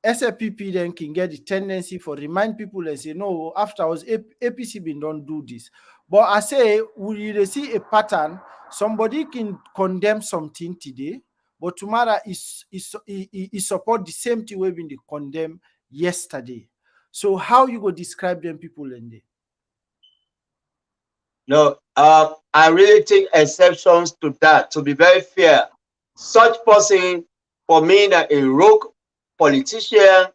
SLPP then can get the tendency for remind people and say, no, afterwards, APC been don't do this. But I say, will you see a pattern? Somebody can condemn something today, but tomorrow is support the same thing we've been condemn yesterday. So how you go describe them people in there? No, I really take exceptions to that. To be very fair, such person for me na a rogue politician,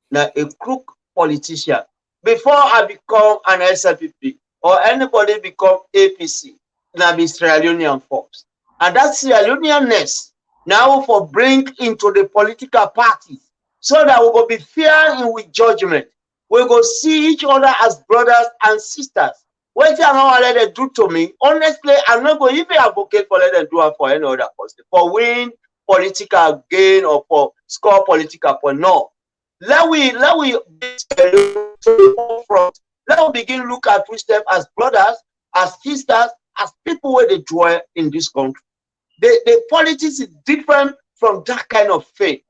na a crook politician. Before I become an SLPP or anybody become APC, na be Sierra Leonean folks. And that Sierra Leoneanness now for bring into the political parties so that we go be fair in with judgment. We go see each other as brothers and sisters. Wetin I no wan let them do to me, honestly, I'm not going to even advocate for let them do it for any other person, for win political gain or for score political point. No. Let we to the forefront. Let we begin look at we step as brothers, as sisters, as people where they dwell in this country. The politics is different from that kind of faith.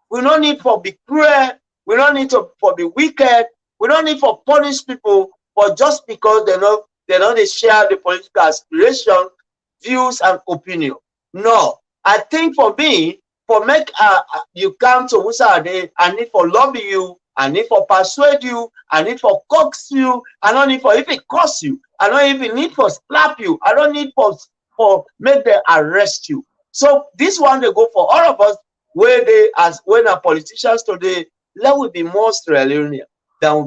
We don't need for be cruel. We don't need to for be wicked. We don't need for punish people for just because they don't share the political aspiration, views, and opinion. No, I think for me, for make you come to Usade, I need for lobby you, I need for persuade you, I need for coax you, I don't need for even curse you, I don't even need for slap you, I don't need for make them arrest you. So this one they go for all of us where they as when our politicians today, let we be more Sierra Leonean than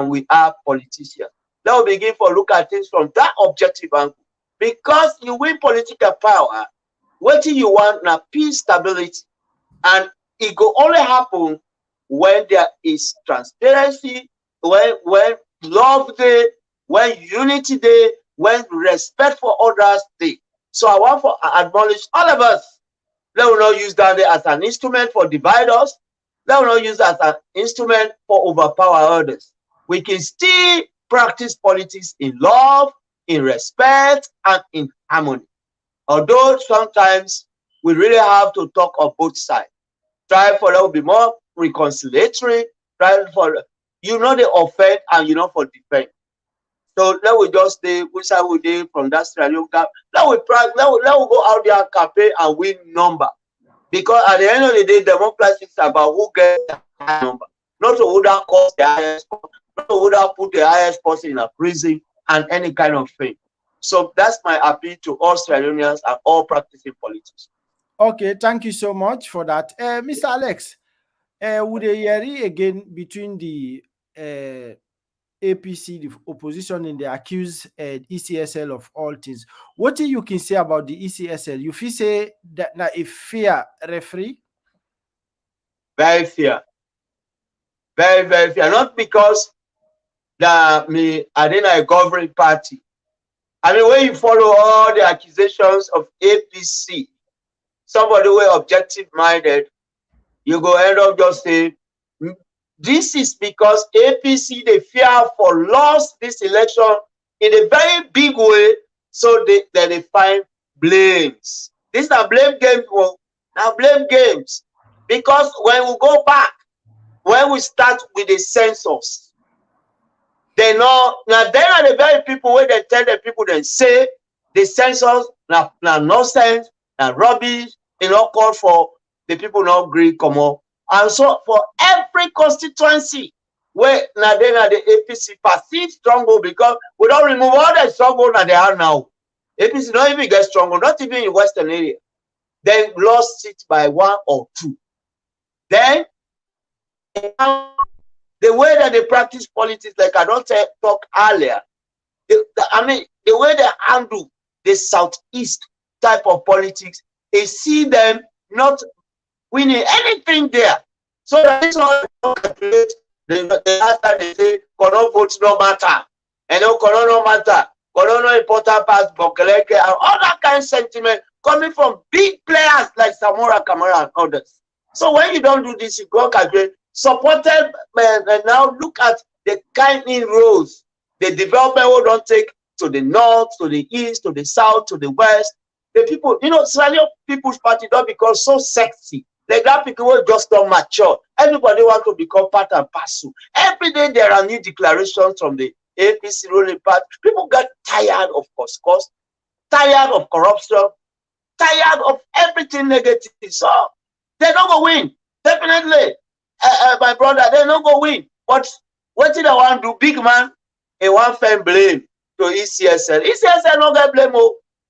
we are politicians. Let we begin for look at things from that objective angle. Because you win political power, what you want now peace, stability, and it go only happen when there is transparency, when love there, when unity there, when respect for others there. So I want to acknowledge all of us. Let us not use that as an instrument for divide us. Let us not use that as an instrument for overpower others. We can still practice politics in love, in respect, and in harmony. Although sometimes we really have to talk on both sides. Try for that be more reconciliatory. Try for you know the offend and you know for defend. So let we just stay which side we did from that Australian cap. Let we go out there campaign and win number. Because at the end of the day, democracy is about who gets the high number. Not who that cause the highest, not who that put the highest person in a prison and any kind of thing. So that's my appeal to all Australians and all practicing politics. Okay, thank you so much for that. Mr. Alex, would a hearing again between the APC, the opposition, and they accuse ECSL of all things. What do you can say about the ECSL? You feel say that now a fair referee? Very fair, very, very fair. Not because that me I didn't a governing party. I mean, when you follow all the accusations of APC, somebody who is objective minded, you go end up just saying, this is because APC they fear for lost this election in a very big way, so they find blames. These are blame games. Now blame games, because when we go back, when we start with the census, they know now they are the very people where they tell the people they say the census now nonsense, now rubbish, called for the people not agree come on. And so for every constituency where now they are the APC perceive stronghold, because we don't remove all the stronghold that they are now. APC don't even get stronghold, not even in Western area. They lost it by 1 or 2. Then the way that they practice politics, like I don't talk earlier, I mean, the way they handle the Southeast type of politics, they see them not winning anything there. So that's all they calculate. After they say, Kono votes no matter. And no Kono no matter. Kono no important pass, Bokeleke, and all that kind of sentiment coming from big players like Samora Kamara and others. So when you don't do this, you go calculate. Supported, and now look at the kind of roads, the development we don't take to the north, to the east, to the south, to the west. The people, Sierra People's Party don't become so sexy. Like that people will just don't mature. Everybody want to become part and parcel. Every day there are new declarations from the APC ruling party. People get tired of cost, tired of corruption, tired of everything negative. So they're not going to win. Definitely. My brother, they're not going to win. But what did I want to do? Big man, he want to blame to ECSL. ECSL no get blame.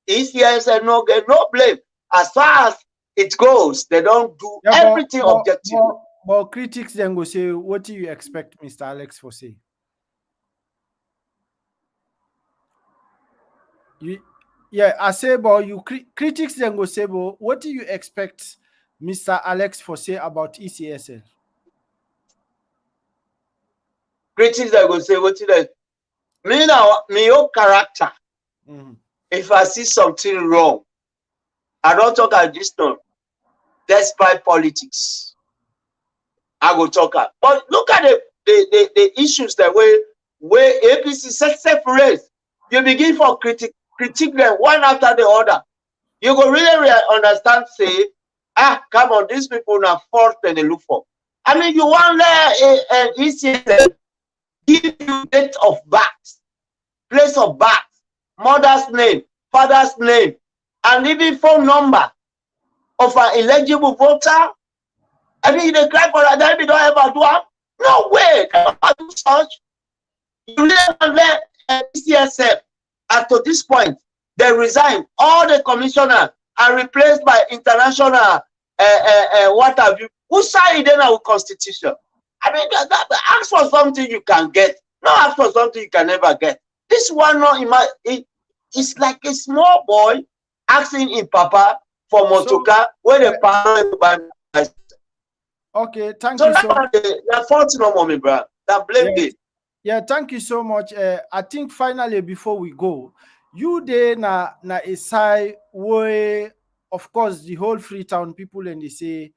ECSL no get no blame. As far as it goes, they don't do everything objective. But critics then go say, what do you expect Mr. Alex for say? I say, but critics then go say, but what do you expect Mr. Alex for say about ECSL? Critics they go say, what did I me now, me own character. If I see something wrong, I don't talk at this time. Despite politics, I go talk at. But look at the issues that where APC separate. You begin for critique them one after the other. You go really understand, say, come on, these people now fault and they look for. I mean, you want ECSL give you date of birth, place of birth, mother's name, father's name, and even phone number of an eligible voter. I mean, they cry for that, they don't ever do it. No way, they don't do such. You really let ECSL, up to this point, they resign. All the commissioners are replaced by international, what have you. Who signed in our constitution? I mean, ask for something you can get. No, ask for something you can never get. This one, it's like a small boy asking in Papa for motoka where the parent buy. Okay, thank you so much. That fault no mommy, bro. That blame it. Yeah, thank you so much. I think finally before we go, you there na a side where, of course, the whole Freetown people and they say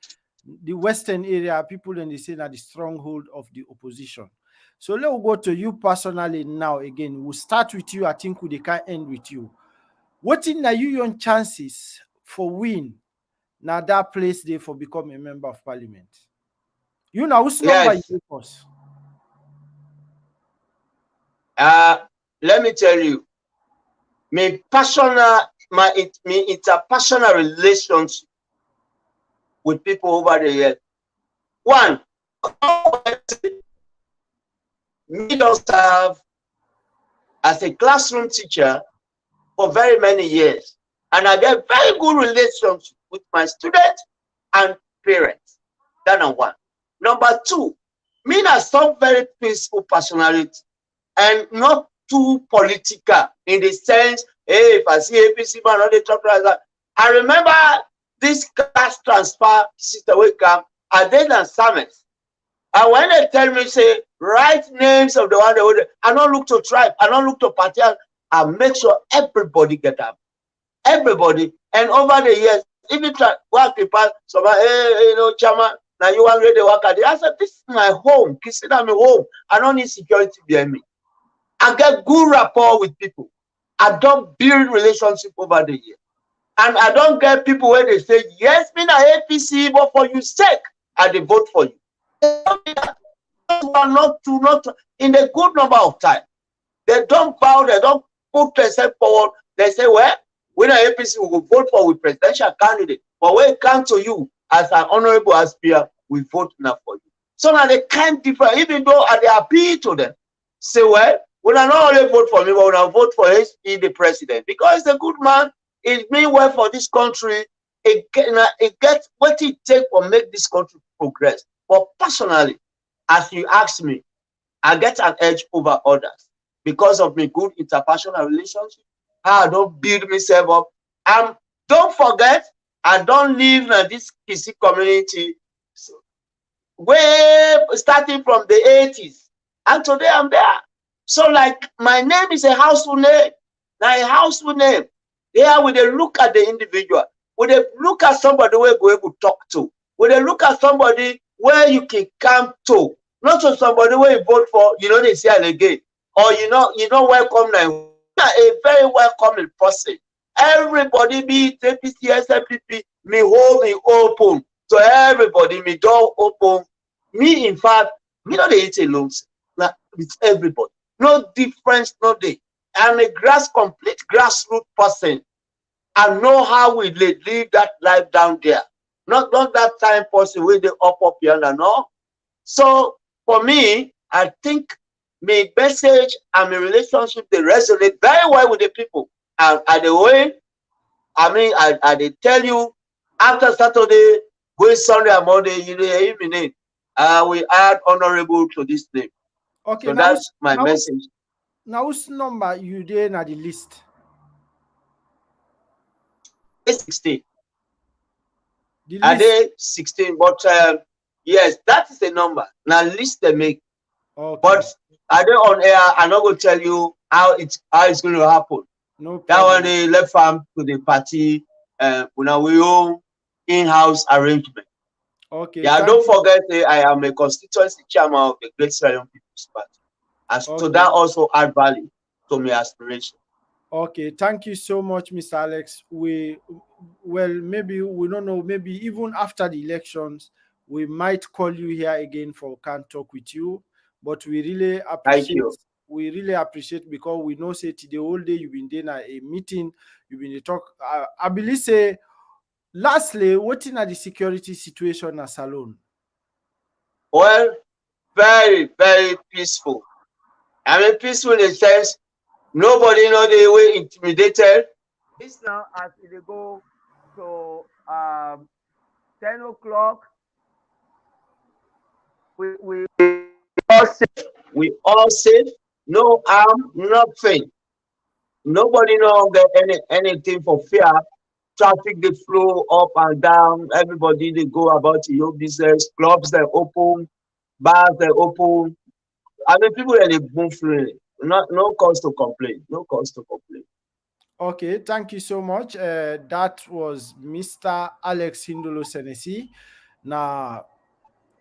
the western area people and they say that the stronghold of the opposition. So let's go to you personally now again. We'll start with you. I think we can end with you. What in are your chances for win now that place there for become a member of parliament? You know whose number you us? Let me tell you, my interpersonal relations with people over the years. One, me don't serve as a classroom teacher for very many years. and I get very good relationship with my students and parents. That number one. Number two, me na some very peaceful personality and not too political in the sense, hey, if I see APC man, all they talk like that. I remember this cash transfer system wey come, I did an summit. And when they tell me, say, write names of the one they would, I don't look to tribe, I don't look to party, I make sure everybody get up. Everybody. And over the years, even work people, somebody, hey, chairman, now you want to work at it. I said, this is my home. Consider me home. I don't need security behind me. I get good rapport with people. I don't build relationship over the years. And I don't get people where they say, yes, me na APC, but for your sake, I dey vote for you. They don't mean that. Not one, not two, not two. In a good number of time. They don't bow, they don't put themselves forward. They say, well, we na APC, we will vote for with presidential candidate. But when it comes to you as an honorable aspirant, we vote now for you. So now they can't differ, even though they appeal to them. Say, well, we not only vote for me, but we will vote for HP, the president, because he's a good man. He's doing well for this country. It gets what it takes to make this country progress. But personally, as you ask me, I get an edge over others because of my good interpersonal relationship. How I don't build myself up. And don't forget, I don't live in this PC community way starting from the 80s. And today I'm there. So like my name is a household name. Now a household name. Here we they look at the individual. We they look at somebody where we able to talk to. We they look at somebody where you can come to. Not to somebody where you vote for, they say again. Or welcome now. A very welcoming person. Everybody be APC, SLPP, me hold me open. So everybody, me door open. Me, in fact, me not dey eat alone. Like with everybody. No difference, no day. I'm a complete grassroots person. I know how we live that life down there. Not that time person where they up here and all. So for me, I think my message and my relationship they resonate very well with the people. And at the way, I they tell you after Saturday, going Sunday and Monday, evening, we add honorable to this name. Okay, So that's my message. Now, whose number you there na the list? I 16. The Are list. they 16? But yes, that is the number. Now list they make. Okay. But are they on air? I'm not going to tell you how it's going to happen. No problem. That one they left farm to the party. We own in-house arrangement. Okay. Yeah, don't forget I am a constituency chairman of the Great Sierra Leone People's Party. And so that also add value to my aspiration. Okay, thank you so much, Mr. Alex. Maybe we don't know, maybe even after the elections, we might call you here again for can talk with you. But we really appreciate. Thank you. We really appreciate because we know say the whole day you've been there a meeting, you've been talk. I believe say lastly, what in the security situation at Salone? Well, very, very peaceful. I mean peaceful in the sense nobody know the way intimidated. This now as they go to 10 o'clock, we all safe. We all safe. No harm, nothing. Nobody no get anything for fear. Traffic they flow up and down. Everybody they go about your business. Clubs they open, bars they open. I mean people they move freely. No cause to complain. No cause to complain. Okay, thank you so much. That was Mr. Alex Hindolo Senesi, now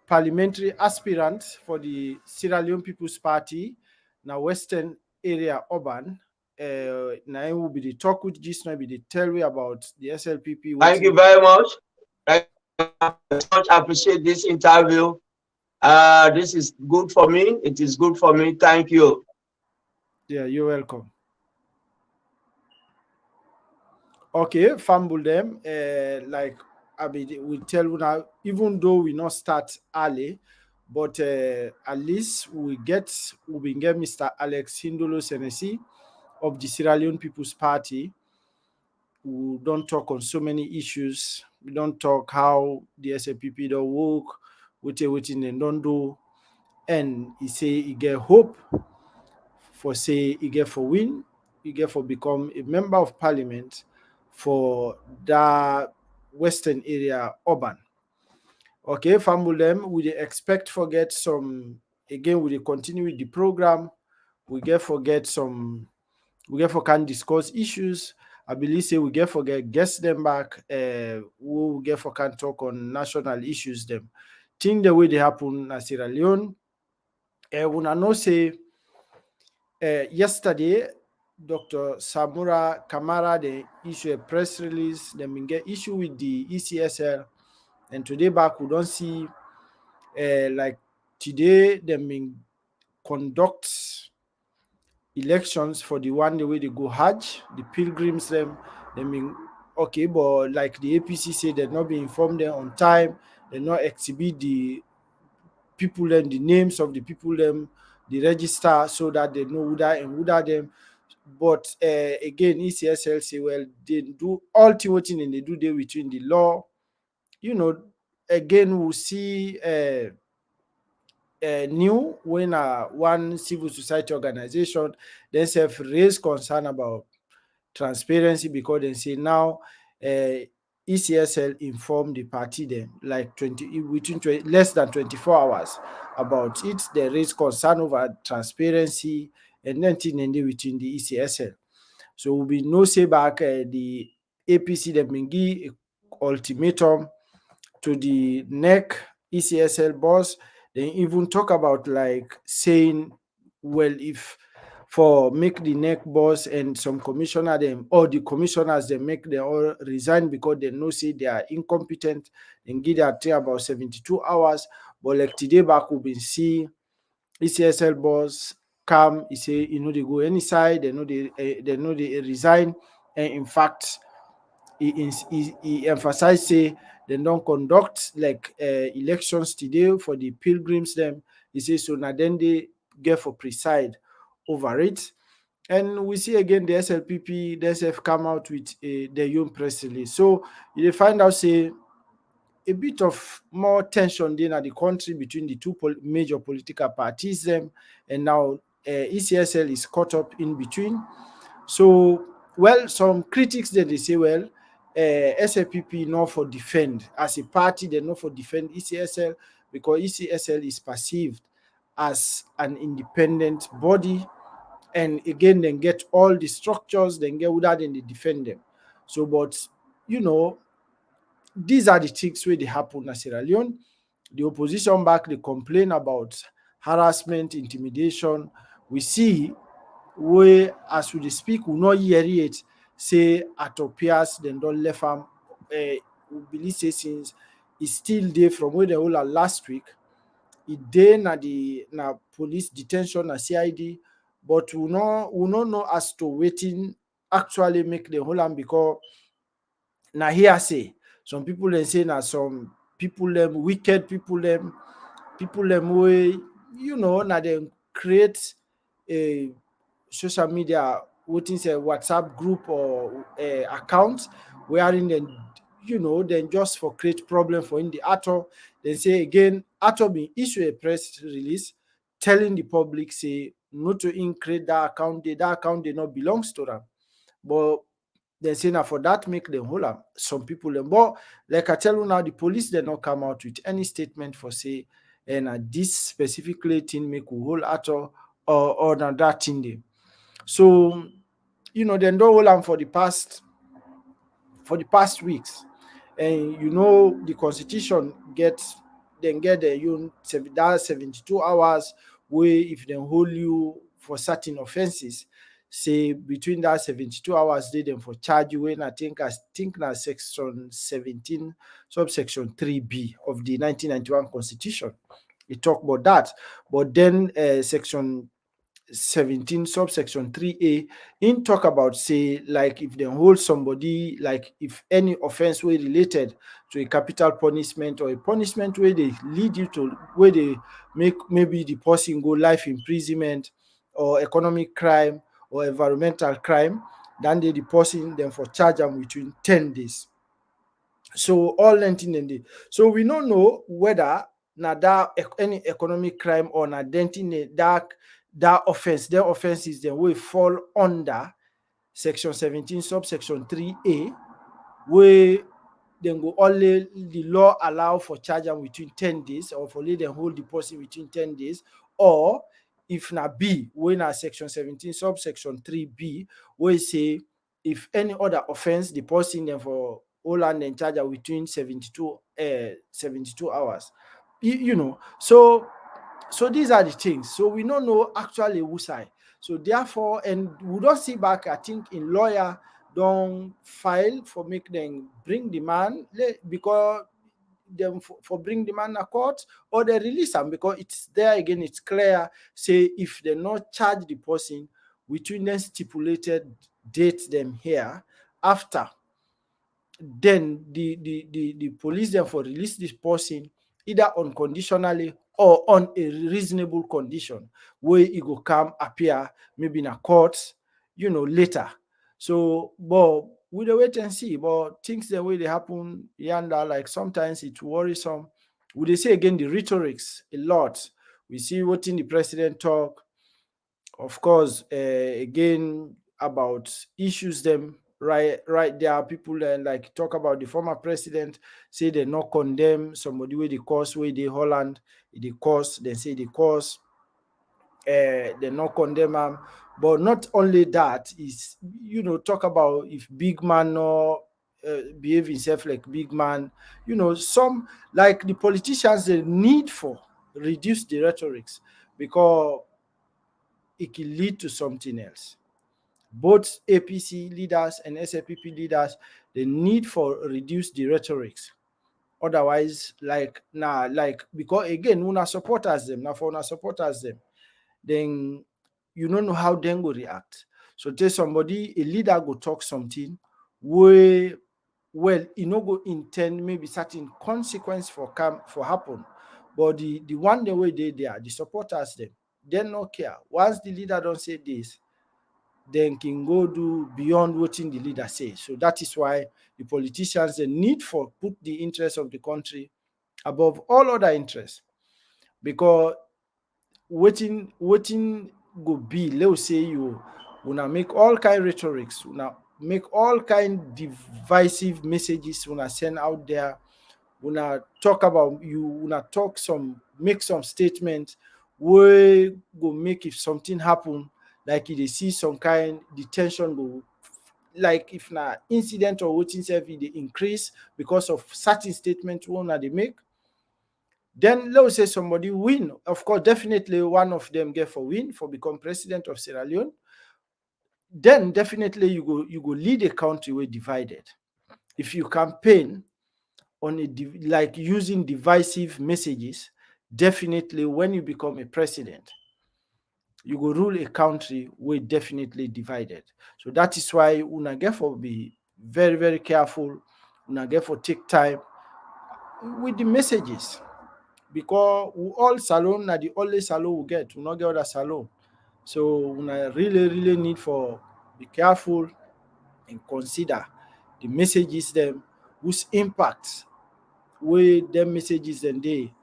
parliamentary aspirant for the Sierra Leone People's Party, now Western Area Urban. Now will be the talk with this, now be the tell you about the SLPP. Thank you very much. Thank you very much. I appreciate this interview. This is good for me. It is good for me. Thank you. Yeah, you're welcome. Okay, fumble them. Like I mean, we tell you now, even though we not start early, but at least we get Mr. Alex Hindolo Senesi of the Sierra Leone People's Party. we don't talk on so many issues. We don't talk how the SLPP don't work, what they don't do, and he say he get hope for say he get for win, he get for become a member of parliament for the western area urban. Okay, Famulem, we dey expect forget some again, we dey continue with the program. We get forget some we get for can discuss issues. I believe say we get forget guest them back. We get for can talk on national issues them. Thing the way they happen na Sierra Leone. Una know say yesterday Dr. Samura Kamara they issue a press release. They been get issue with the ECSL, and today back we don't see like today they been conduct elections for the one the way they go Hajj, the pilgrims them. They mean okay, but like the APC say they're not being informed them on time, they not exhibit the people them, the names of the people them, the register so that they know who that and who that them. But again, ECSL say well they do all thing and they do there between the law. You know, again we'll see new when one civil society organization themselves raise concern about transparency because they say now ECSL inform the party them like 20 within 20, less than 24 hours about it. They raise concern over transparency and then thing and within the ECSL. So we no say back the APC them been give ultimatum to the neck ECSL boss. They even talk about like saying, well, if for make the neck boss and some commissioner them or the commissioners they make them all resign because they know say they are incompetent and give their thing about 72 hours. But like today back we been see ECSL boss come, he say they go any side, they resign, and in fact he emphasized say they don't conduct like elections today for the pilgrims them. He say so now then they get for preside over it. And we see again the SLPP, they have come out with their own press release. So you find out say a bit of more tension then at the country between the two major political parties them, and now ECSL is caught up in between. So, well, some critics then they say, well, SLPP not for defend as a party, they not for defend ECSL because ECSL is perceived as an independent body, and again, then get all the structures, then get without then they defend them. So, but you know, these are the things where they happen in Sierra Leone. The opposition back they complain about harassment, intimidation. We see where as we dey speak we no hear it say atopias dem don left am. We believe say since e still dey from where dem hold am last week, e dey na police detention na CID, but we no know as to wetin actually make dem hold am because na hearsay. Some people dem say na some people dem wicked people dem wey na dem create a social media wetin say WhatsApp group or account wherein dem dem just for create problem for in the actor. Dem say again actor bin issue a press release telling the public say no to create that account dey not belongs to am, but dem say na for that make dem hold am. Some people dem, but like I tell you now, the police dem not come out with any statement for say na this specifically thing make we hold actor or na that thing dey. So dem don hold am for the past weeks, and the constitution get their own that 72 hours wey if dem hold you for certain offences, say between that 72 hours dey dem for charge you wey I think na section 17 subsection 3b of the 1991 constitution. E talk about that, but then section 17 subsection 3a in talk about say like if dem hold somebody, like if any offence wey related to a capital punishment or a punishment wey dey lead you to wey dey make maybe the person go life imprisonment or economic crime or environmental crime, then they deposit them for charge them between 10 days. So all 19 and day. So we don't know whether na that any economic crime or na denting that offense, their offenses then will fall under section 17 subsection 3A, where then go only the law allow for charge them between 10 days or for let them hold deposit between 10 days, or if na B, when na section 17 subsection 3B, where say if any other offense depositing them for hold and then charge am between 72 hours. You know, so these are the things. So we don't know actually who side. So therefore, and we don't see back, I think in lawyer don't file for make them bring the man because them for bring the man a court, or they release him because it's there again, it's clear. Say if they not charge the person between the stipulated date them here, after then the police therefore release this person either unconditionally or on a reasonable condition where it go come appear maybe in a court, later. So but we dey wait and see, but things the way they happen yonder, like sometimes it's worrisome. We dey say again the rhetorics a lot. We see what in the president talk, of course, again about issues them right there. People like talk about the former president, say they not condemn somebody with the cause where the Holland, the cause, they say the cause, they not condemn him. But not only that, is talk about if big man or behave himself like big man. Some like the politicians they need for reduce the rhetorics because it can lead to something else. Both APC leaders and SLPP leaders, they need for reduce the rhetorics. Otherwise, like because again, una supporters them, now for una supporters them, then you don't know how they go react. So tell somebody, a leader go talk something where go intend maybe certain consequence for happen. But the one the way they are, the supporters them, they don't care. Once the leader don't say this, then can go do beyond what the leader says. So that is why the politicians the need for put the interest of the country above all other interests. Because waiting go be, let's say you wanna make all kind rhetorics, wanna make all kind divisive messages, wanna send out there, wanna talk about you, wanna talk some make some statements where go make if something happen, like if they see some kind detention go, like if na incident or waiting self they increase because of certain statements one they make, then let's say somebody win. Of course, definitely one of them get for win for become president of Sierra Leone. Then definitely you go lead a country where divided. If you campaign on like using divisive messages, definitely when you become a president, you go rule a country where definitely divided. So that is why una get for be very very careful. Una get for take time with the messages, because we all salon na the only salon we get, we not get other salon. So we really really need for be careful and consider the messages them whose impact wey them messages and they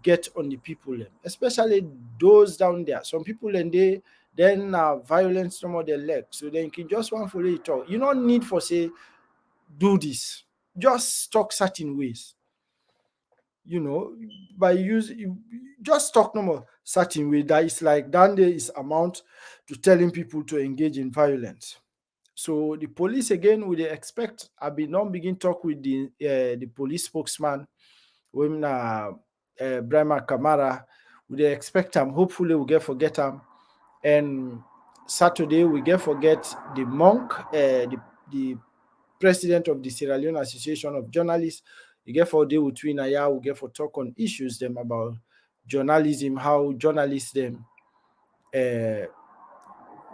get on the people them, especially those down there. Some people and they then violence some of their legs, so then you can just one follow it talk. You don't need for say do this, just talk certain ways, by using just talk normal certain way that is like that there is amount to telling people to engage in violence. So the police again we dey expect, I been not begin talk with the police spokesman when Brahma Kamara. We dey expect am, hopefully we get forget am. And Saturday we get forget the monk, the president of the Sierra Leone Association of Journalists. We get for day with Winaya, we get for talk on issues them about journalism, how journalists uh,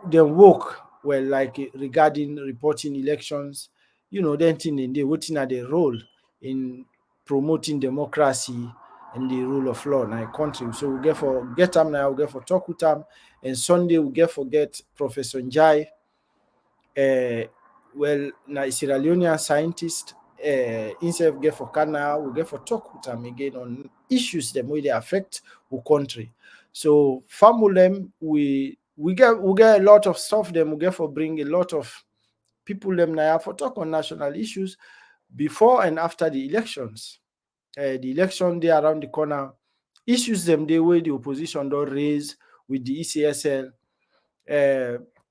them work well, like regarding reporting elections, then thing in they waiting at the role in promoting democracy and the rule of law in our country. So we get for get them now, we get for talk with them. And Sunday we get for get Professor Njai uh, well, na Sierra Leonean scientist himself get for Canada, we get for talk with am again on issues them wey dey affect our country. So them we get a lot of stuff them we get for bring a lot of people them now for talk on national issues before and after the elections. The election day around the corner, issues them dey wey the opposition don raise with the ECSL.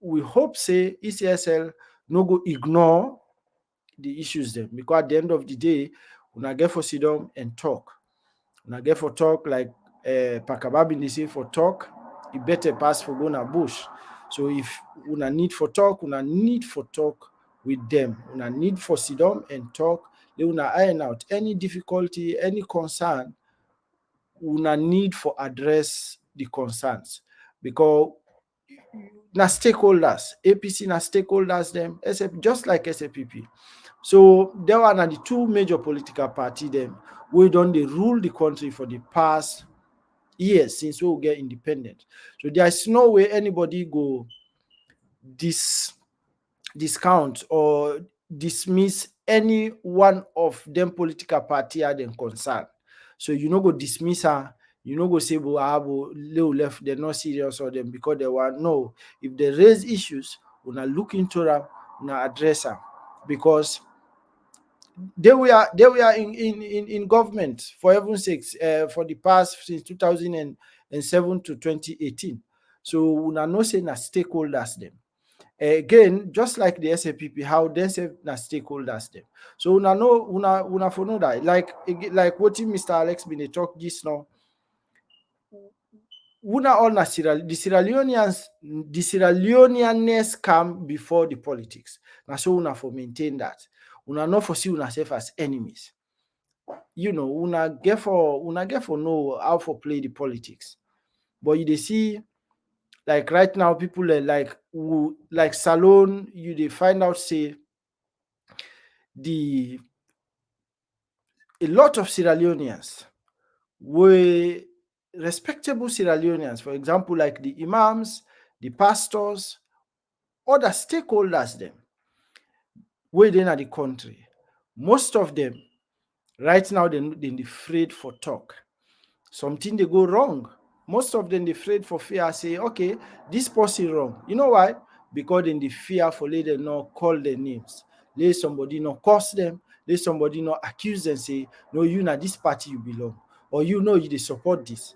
We hope say ECSL no go ignore the issues them, because at the end of the day, una get for sit down and talk. Una get for talk like Pakaba bin dey say for talk, e better pass for go na bush. So if una need for talk, una need for talk with them. Una need for sit down and talk. Let una iron out any difficulty, any concern. Una need for address the concerns, because na stakeholders, APC na stakeholders them, just like SLPP. So there are the two major political party them wey don dey rule the country for the past years since we get independent. So there is no way anybody go discount or dismiss any one of them political party are them concern. So you no go dismiss her, you no go say little left, they're not serious or them because they were no. If they raise issues, una look into them, una address them, because they were in government for heaven's sakes for the past since 2007 to 2018. So una know say na stakeholders them. Again, just like the SAPP, how they say na stakeholders them. So una know una for know that like what Mr. Alex been dey talk this now. Una all na the Sierra Leoneans come before the politics. Now so una for maintain that. Una not for see una self as enemies. Una get for know how for play the politics. But you dey see, like right now, people like Salone, you dey find out say the a lot of Sierra Leoneans were respectable Sierra Leoneans, for example, like the imams, the pastors, other stakeholders them wey dey in the country. Most of them right now they afraid for talk. Something they go wrong. Most of them they afraid for fear say, okay, this person wrong. You know why? Because then they fear for let them not call their names. Let somebody not curse them. Let somebody not accuse them, say, no, you na this party you belong. Or you know you they support this.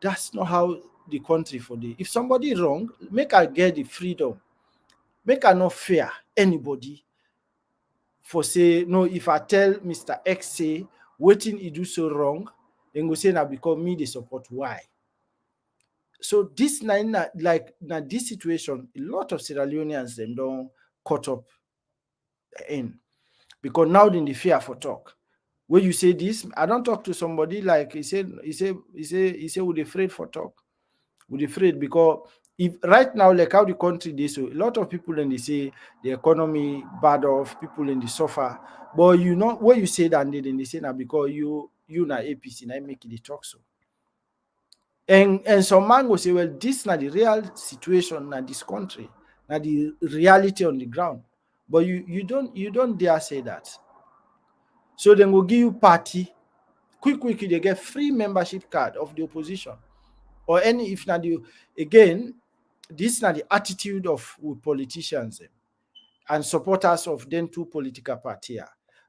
That's not how the country for the. If somebody wrong, make her get the freedom. Make her not fear anybody for say, no, if I tell Mr. X say wetin he do so wrong, then go say now because me they support why. So this this situation, a lot of Sierra Leoneans them don't caught up in, because now then the fear for talk. When you say this, I don't talk to somebody like he said we afraid for talk. We afraid because if right now like how the country they so a lot of people then they say the economy bad off, people in the suffer. But when you say that then they say now because you na APC now make it talk so. And some man will say, well, this not the real situation in this country, not the reality on the ground. But you don't dare say that. So then we'll give you party. Quick, they get free membership card of the opposition. Or any if not the again, this is not the attitude of politicians and supporters of them two political party.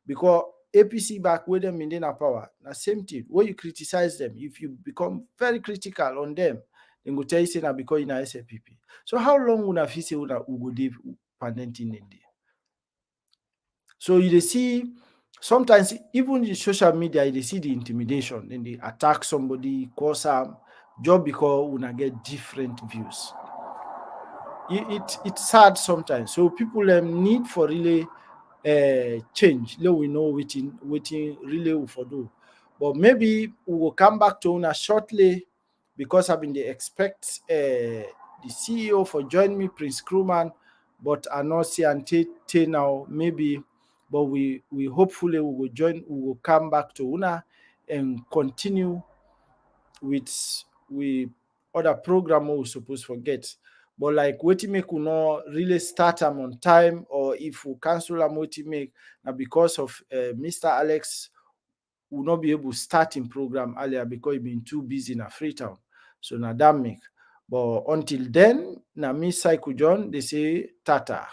Because APC back with them in their power, the same thing. When you criticize them, if you become very critical on them, then go tell you say na because you na SLPP. So how long would feel say una go dey pandemic in there? So you dey see sometimes even the social media, you dey see the intimidation, then they attack somebody, cause them just because una get different views. It's sad sometimes. So people need for really change. Let we know waiting really we for do. But maybe we will come back to una shortly, because I've been they expect the CEO for join me, Prince Crewman, but I not see until now maybe. But we hopefully we will come back to una and continue with other program we supposed forget. But like wetin make we no really start am on time, or if we cancel am, wetin make na because of Mr. Alex will not be able to start in program earlier because he been too busy in Freetown. So na that make. But until then, na me Cycle John, they say tata.